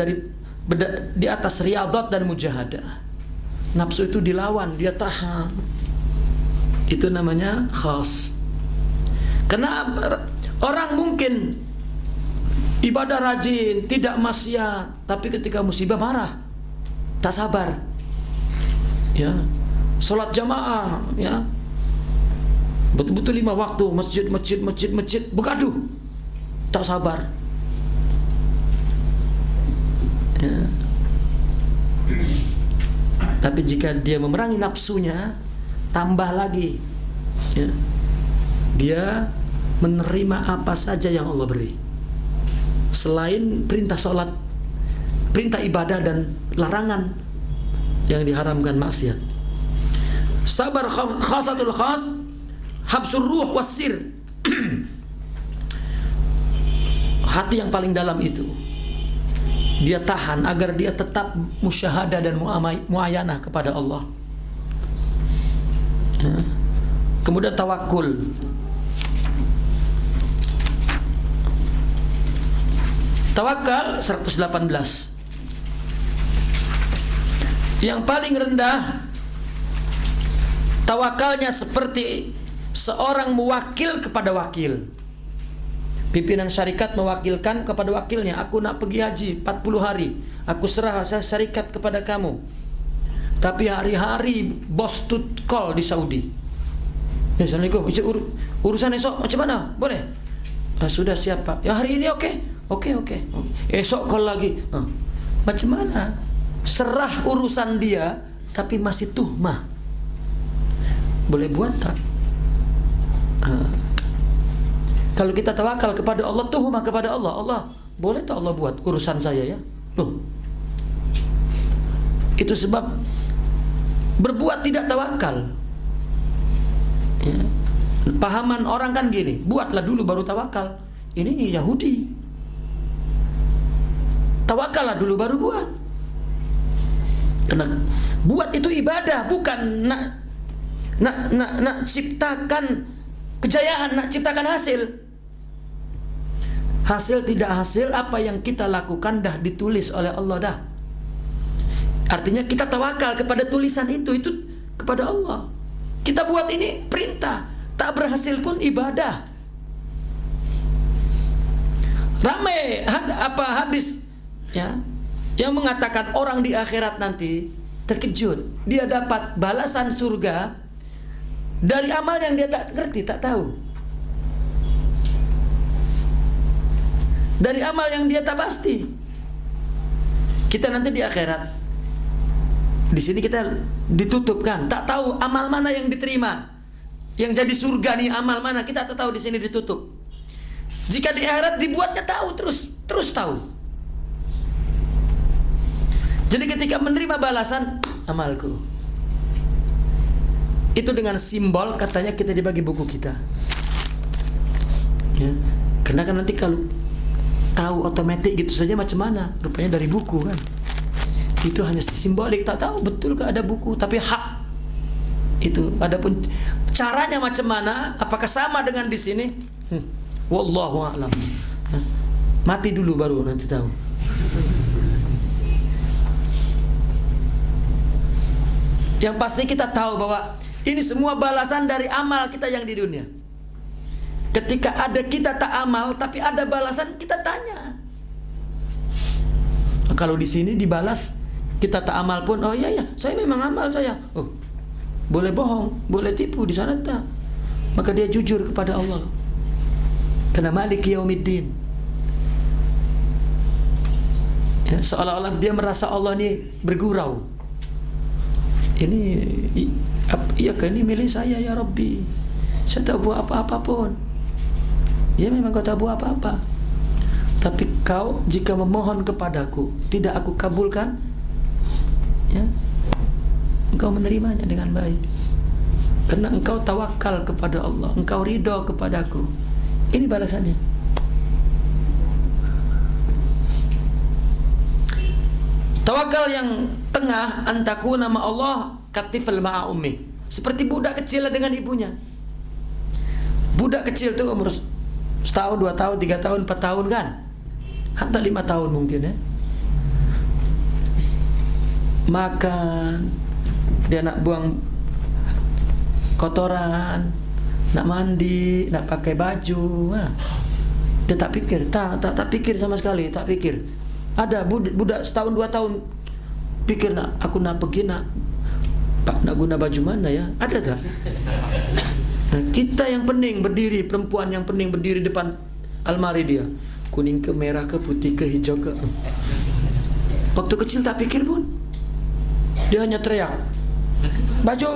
di atas riyadhat dan mujahadah. Nafsu itu dilawan, dia tahan. Itu namanya khas. Karena orang mungkin ibadah rajin, tidak maksiat, tapi ketika musibah marah, tak sabar. Ya, sholat jamaah, ya, betul-betul 5 waktu, masjid, begaduh, tak sabar. Ya. Tapi jika dia memerangi nafsunya, tambah lagi, ya, dia menerima apa saja yang Allah beri, selain perintah sholat, perintah ibadah, dan larangan yang diharamkan maksiat. Sabar khasatul khas, habsur ruh wasir. Hati yang paling dalam itu dia tahan agar dia tetap musyahadah dan muayanah kepada Allah. Ya. Kemudian tawakul. Tawakal 118. Yang paling rendah tawakalnya seperti seorang mewakil kepada wakil. Pimpinan syarikat mewakilkan kepada wakilnya, aku nak pergi haji 40 hari, aku serah syarikat kepada kamu. Tapi hari-hari bos tut call di Saudi. Ya, Assalamualaikum, urusan esok macam mana? Boleh? Sudah siap Pak. Ya hari ini oke. Esok call lagi. Macam mana? Serah urusan dia, tapi masih tuhmah. Boleh buat tak? Kalau kita tawakal kepada Allah, tuhmah kepada Allah, Allah boleh tak Allah buat urusan saya, ya? Loh, itu sebab berbuat tidak tawakal, ya. Pahaman orang kan gini, buatlah dulu baru tawakal. Ini Yahudi, tawakallah dulu baru buat. Karena buat itu ibadah, bukan nak ciptakan kejayaan, nak ciptakan hasil. Hasil tidak hasil, apa yang kita lakukan dah ditulis oleh Allah dah. Artinya kita tawakal kepada tulisan itu kepada Allah. Kita buat ini perintah, tak berhasil pun ibadah. Ramai hadis, ya, yang mengatakan orang di akhirat nanti terkejut, dia dapat balasan surga dari amal yang dia tak ngerti, tak tahu. Dari amal yang dia tak pasti. Kita nanti di akhirat, di sini kita ditutupkan, tak tahu amal mana yang diterima, yang jadi surga nih amal mana, kita tak tahu, di sini ditutup. Jika di akhirat dibuatnya tahu, terus tahu. Jadi ketika menerima balasan amalku, itu dengan simbol katanya kita dibagi buku kita, ya. Karena kan nanti kalau tahu otomatis gitu saja macam mana, rupanya dari buku kan. Itu hanya simbolik, tak tahu betul ke ada buku, tapi hak itu. Adapun caranya macam mana, apakah sama dengan di sini? Wallahu a'lam. Mati dulu baru nanti tahu. Yang pasti kita tahu bahwa ini semua balasan dari amal kita yang di dunia. Ketika ada kita tak amal, tapi ada balasan, kita tanya. Kalau di sini dibalas, kita tak amal pun, oh iya, saya memang amal saya. Oh, boleh bohong, boleh tipu, di sana tak. Maka dia jujur kepada Allah. Karena Maliki Yaumiddin. Ya, seolah-olah dia merasa Allah ini bergurau. Ini, iya kan ini milik saya ya Rabbi. Saya tak buat apa-apa pun. Ya memang kau tak buat apa-apa. Tapi kau jika memohon kepadaku, tidak aku kabulkan, ya, engkau menerimanya dengan baik. Karena engkau tawakal kepada Allah, engkau ridho kepadaku. Ini balasannya. Tawakal yang tengah, antaku nama Allah katifal ma'a ummi, seperti budak kecil dengan ibunya. Budak kecil tuh umur setahun, 2 tahun, 3 tahun, 4 tahun kan, hatta 5 tahun mungkin ya. Makan, dia nak buang kotoran, nak mandi, nak pakai baju, dia tak pikir, tak pikir sama sekali, tak pikir. Ada budak setahun 2 tahun pikir, nak aku nak pergi nak guna baju mana ya, ada tak? Nah, kita yang pening berdiri, perempuan yang pening berdiri depan almari dia, kuning ke merah ke putih ke hijau ke. Waktu kecil tak pikir pun, dia hanya teriak, baju,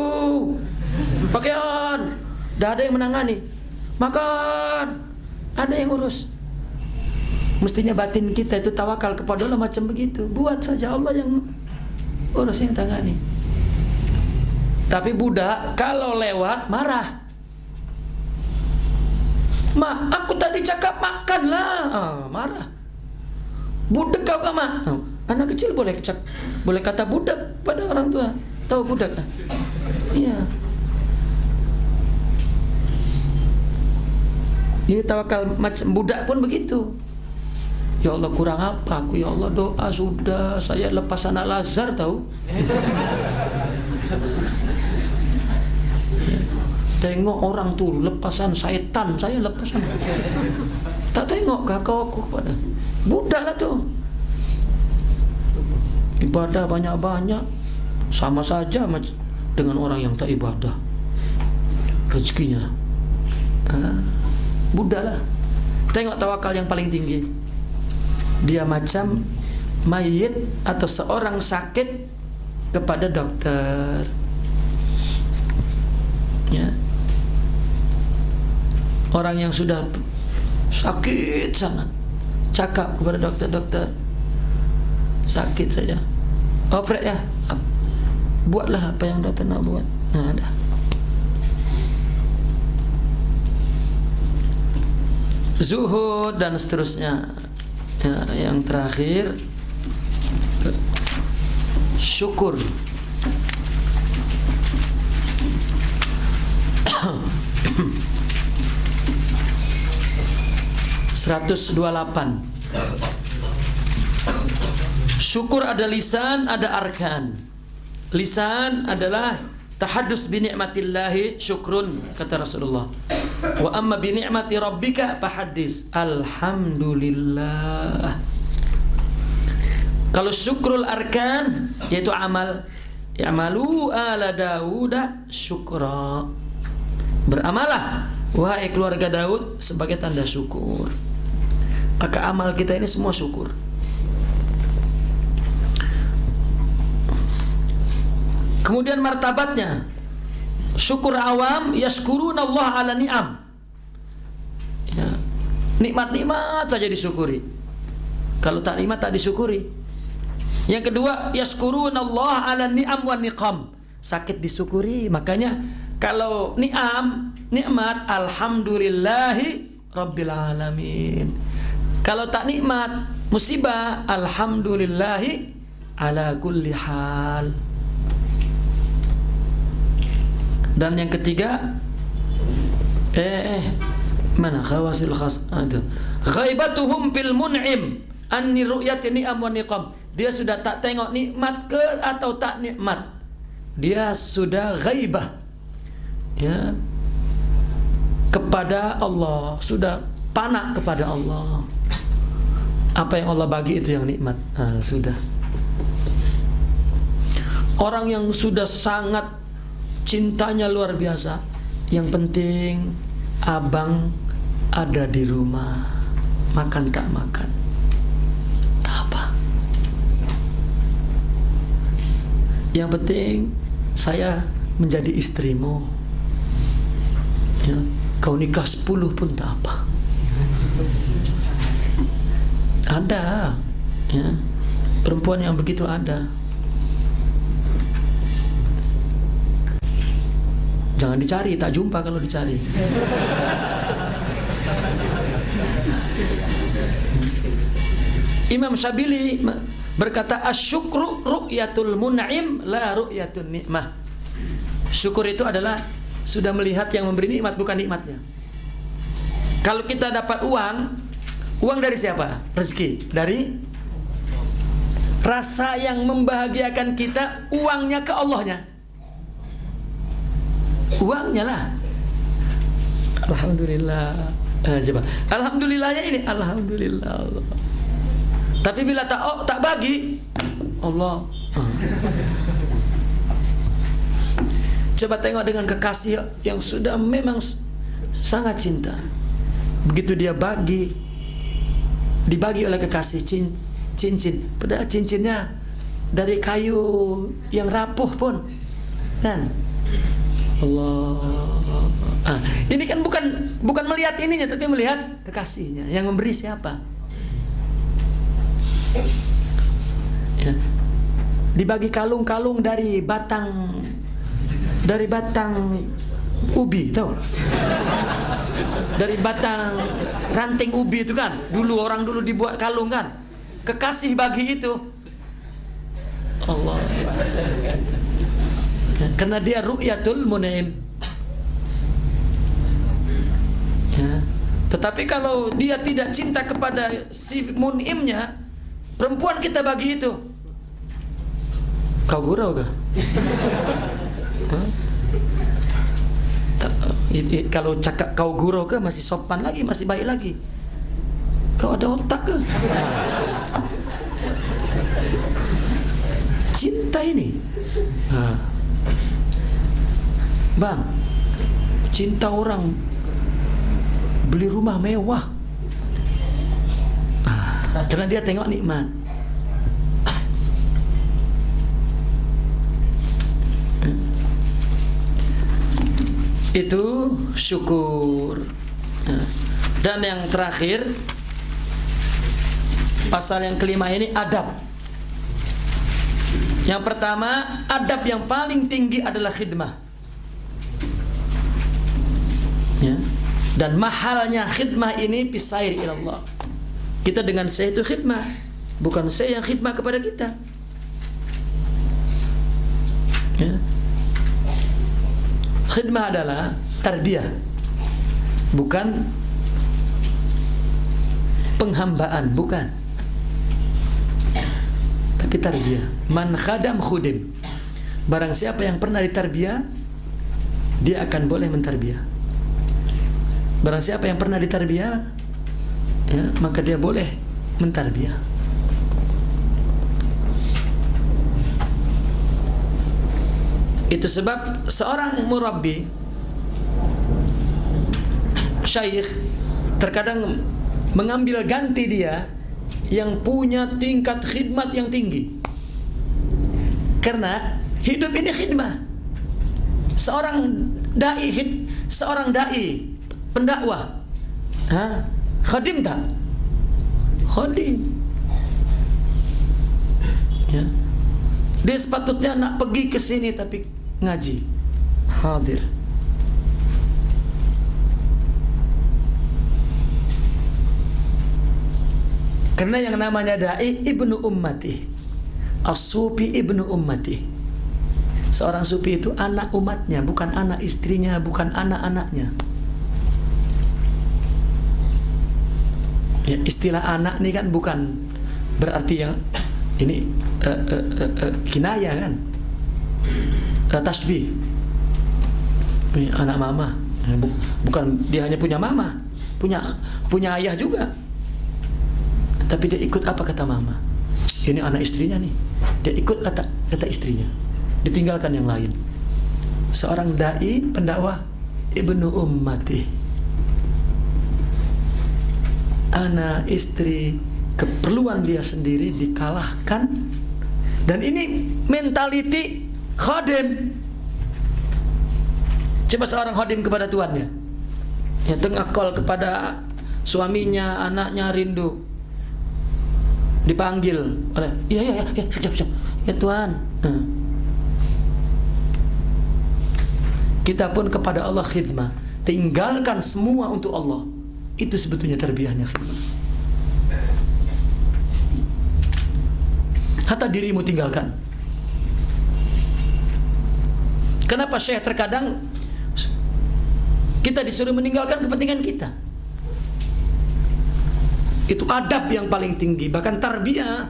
pakaian, dah ada yang menangani, makan, ada yang urus. Mestinya batin kita itu tawakal kepada Allah macam begitu, buat saja Allah yang urus, yang tangani. Tapi budak kalau lewat marah, mak, aku tadi cakap makanlah, marah. Budak kau kan mak? Anak kecil boleh kata budak pada orang tua. Tahu budak kan? Iya. Ini tawakal macam budak pun begitu. Ya Allah, kurang apa aku, ya Allah, doa sudah, saya lepas anak Lazar tahu. Tengok orang tuh lepasan setan, saya lepasan. Tak tengok kakak aku kepada budak lah tuh. Ibadah banyak-banyak sama saja dengan orang yang tak ibadah. Rezekinya budak lah. Tengok tawakal yang paling tinggi. Dia macam mayit atau seorang sakit kepada dokter. Ya. Orang yang sudah sakit sangat, cakap kepada dokter, sakit saja, operate ya, buatlah apa yang dokter nak buat. Nah, ada. Zuhud dan seterusnya. Ya, yang terakhir syukur. (128) Syukur ada lisan, ada arkan. Lisan adalah tahaddus bi ni'matillahi syukrun, kata Rasulullah. Wa amma bi ni'mati rabbika fahaddis alhamdulillah. Kalau syukrul arkan yaitu amal, i'malu ala Dauda syukra. Beramalah wahai keluarga Daud sebagai tanda syukur. Maka amal kita ini semua syukur. Kemudian martabatnya, syukur awam yaskuruna Allah ala ni'am. Ya, nikmat-nikmat saja disyukuri. Kalau tak nikmat tak disyukuri. Yang kedua, yaskuruna Allah ala ni'am wa niqam. Sakit disyukuri. Makanya kalau nikmat alhamdulillahi rabbil alamin. Kalau tak nikmat, musibah, alhamdulillahi ala kulli hal. Dan yang ketiga, mana khawasil khas itu, ghaibatuhum fil mun'im anni ru'yati ni'am wa niqam. Dia sudah tak tengok nikmat ke atau tak nikmat, dia sudah ghaibah, ya, kepada Allah, sudah panak kepada Allah. Apa yang Allah bagi itu yang nikmat. Sudah. Orang yang sudah sangat cintanya luar biasa, yang penting abang ada di rumah, makan tak makan, tak apa. Yang penting saya menjadi istrimu, ya, kau nikah 10 pun tak apa. Ada, ya, perempuan yang begitu ada. Jangan dicari, tak jumpa kalau dicari. Imam Syabili berkata, asyukru ru'yatul mun'im la ru'yatul nikmah. Syukur itu adalah sudah melihat yang memberi nikmat, bukan nikmatnya. Kalau kita dapat uang dari siapa? Rezeki dari rasa yang membahagiakan kita, uangnya ke Allahnya. Uangnya lah. Alhamdulillah. Coba. Alhamdulillahnya ini, alhamdulillah Allah. Tapi bila tak bagi Allah. Coba tengok dengan kekasih yang sudah memang sangat cinta. Begitu dia dibagi oleh kekasih cincin. Padahal cincinnya dari kayu yang rapuh pun, kan? Allah. Ini kan bukan melihat ininya, tapi melihat kekasihnya. Yang memberi siapa? Ya. Dibagi kalung-kalung dari batang ubi, tahu? Dari batang ranting ubi itu kan. Orang dulu dibuat kalung kan. Kekasih bagi itu. Allah. Karena dia ru'yatul mun'im. Ya. Tetapi kalau dia tidak cinta kepada si mun'imnya, perempuan kita bagi itu, kau gurau kah? Kalau cakap kau gurau kah masih sopan lagi, masih baik lagi. Kau ada otak kah? Cinta ini. Bang, cinta orang beli rumah mewah karena dia tengok nikmat. Itu syukur. Dan yang terakhir, pasal yang kelima ini adab. Yang pertama, adab yang paling tinggi adalah khidmah. Ya. Dan mahalnya khidmah ini bisair ilallah. Kita dengan saya itu khidmah, bukan saya yang khidmah kepada kita. Ya. Khidmah adalah tarbiyah, bukan penghambaan, bukan. Tapi tarbiyah. Man khadam khudim. Barang siapa yang pernah ditarbiyah, dia akan boleh mentarbiyah. Barang siapa yang pernah ditarbiyah, ya, maka dia boleh mentarbiyah. Itu sebab seorang murabbi, syekh, terkadang mengambil ganti dia yang punya tingkat khidmat yang tinggi. Karena hidup ini khidmah. Seorang dai, pendakwah, khadim tak? Khadim. Ya. Dia sepatutnya nak pergi ke sini tapi ngaji, hadir. Karena yang namanya dai ibnu ummati, as-sufi ibnu ummati. Seorang sufi itu anak umatnya, bukan anak istrinya, bukan anak-anaknya. Ya, istilah anak ini kan bukan berarti yang ini kinaya kan, tasbih. Ini anak mama, bukan dia hanya punya mama, punya ayah juga. Tapi dia ikut apa kata mama. Ini anak istrinya nih, dia ikut kata istrinya, ditinggalkan yang lain. Seorang dai, pendakwah, ibnu ummati, anak istri, keperluan dia sendiri dikalahkan. Dan ini mentaliti khadim. Coba seorang khadim kepada tuannya, yang tengah call kepada suaminya, anaknya rindu, dipanggil oleh, ya, siap, ya Tuhan. kita pun kepada Allah khidmah. Tinggalkan semua untuk Allah. Itu sebetulnya tarbiyahnya khidmah. Hatta dirimu tinggalkan. Kenapa Syekh terkadang kita disuruh meninggalkan kepentingan kita? Itu adab yang paling tinggi. Bahkan tarbiyah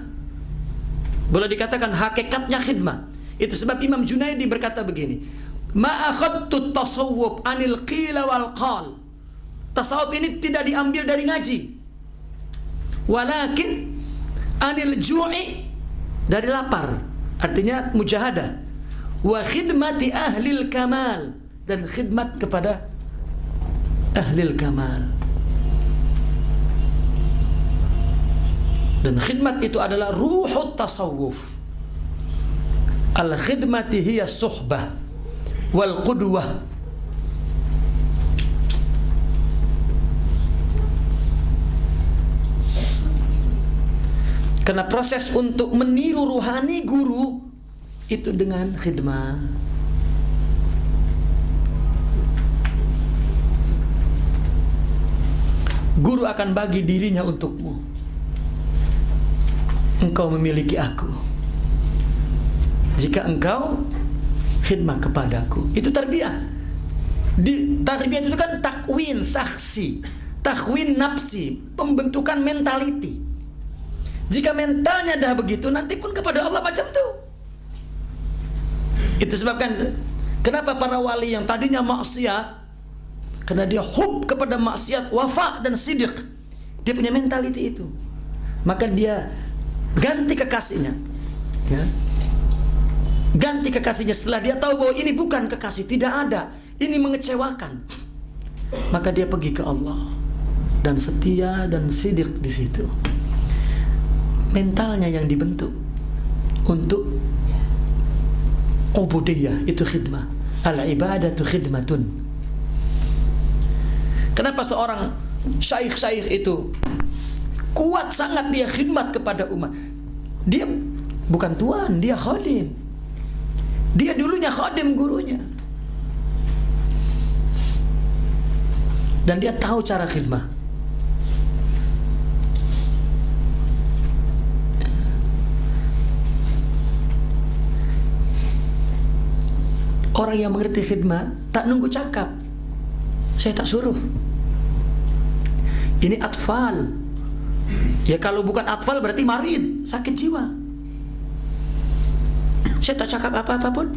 boleh dikatakan hakikatnya khidmah. Itu sebab Imam Junaidi berkata begini, ma akhadtu tasawwuf anil qila wal qal. Tasawuf ini tidak diambil dari ngaji, walakin anil ju'i, dari lapar. Artinya mujahadah. Wa khidmati ahlil kamal, dan khidmat kepada ahlil kamal. Dan khidmat itu adalah ruhut tasawuf. Al-khidmati hiya suhbah wal qudwah. Karena proses untuk meniru ruhani guru itu dengan khidmah. Guru akan bagi dirinya untukmu. Engkau memiliki aku jika engkau khidmah kepadaku. Itu tarbiyah. Tarbiyah itu kan takwin saksi, takwin nafsi, pembentukan mentality. Jika mentalnya dah begitu, nanti pun kepada Allah macam itu. Itu sebabkan kenapa para wali yang tadinya maksiat, karena dia hub kepada maksiat, wafa dan sidiq, dia punya mentality itu. Maka dia ganti kekasihnya, ya. Ganti kekasihnya setelah dia tahu bahwa ini bukan kekasih, tidak ada, ini mengecewakan. Maka dia pergi ke Allah dan setia dan sidiq di situ. Mentalnya yang dibentuk untuk ubudiyah, itu khidmah. Al-ibadatu khidmatun. Kenapa seorang syaikh-syaikh itu kuat sangat dia khidmat kepada umat? Dia bukan tuan, dia khadim. Dia dulunya khadim gurunya. Dan dia tahu cara khidmah. Orang yang mengerti khidmat tak nunggu cakap. Saya tak suruh. Ini atfal. Ya kalau bukan atfal berarti marid, sakit jiwa. Saya tak cakap apa-apa pun.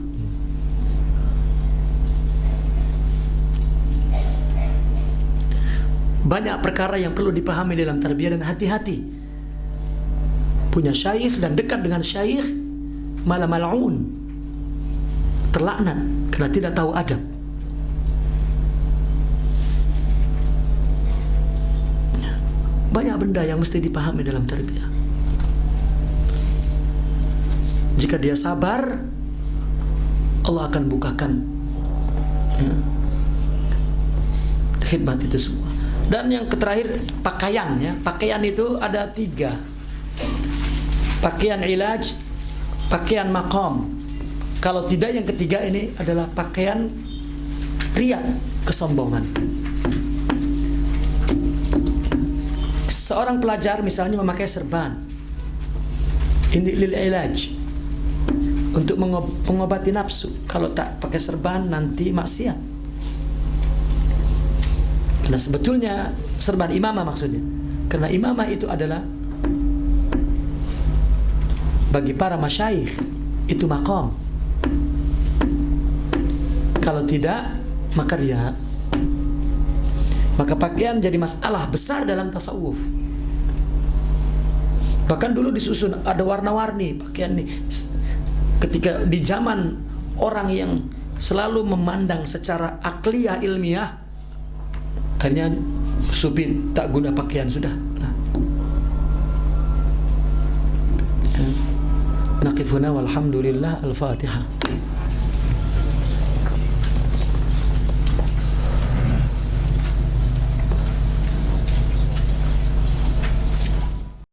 Banyak perkara yang perlu dipahami dalam tarbiyah, dan hati-hati. Punya syaikh dan dekat dengan syaikh malah mal'un, terlaknat karena tidak tahu adab. Banyak benda yang mesti dipahami dalam tarbiyah. Jika dia sabar, Allah akan bukakan, ya, khidmat itu semua. Dan yang terakhir pakaian, ya. Pakaian itu ada 3. Pakaian ilaj, pakaian maqam. Kalau tidak, yang ketiga ini adalah pakaian riya, kesombongan. Seorang pelajar misalnya memakai serban, ini lil ilaj, untuk mengobati nafsu. Kalau tak pakai serban nanti maksiat. Karena sebetulnya serban imamah maksudnya. Karena imamah itu adalah bagi para masyayikh itu maqam. Kalau tidak, maka riya. Maka pakaian jadi masalah besar dalam tasawuf. Bahkan dulu disusun ada warna-warni pakaian nih. Ketika di zaman orang yang selalu memandang secara akliyah ilmiah, akhirnya sufi tak guna pakaian sudah. Naqifuna walhamdulillah, al-Fatihah.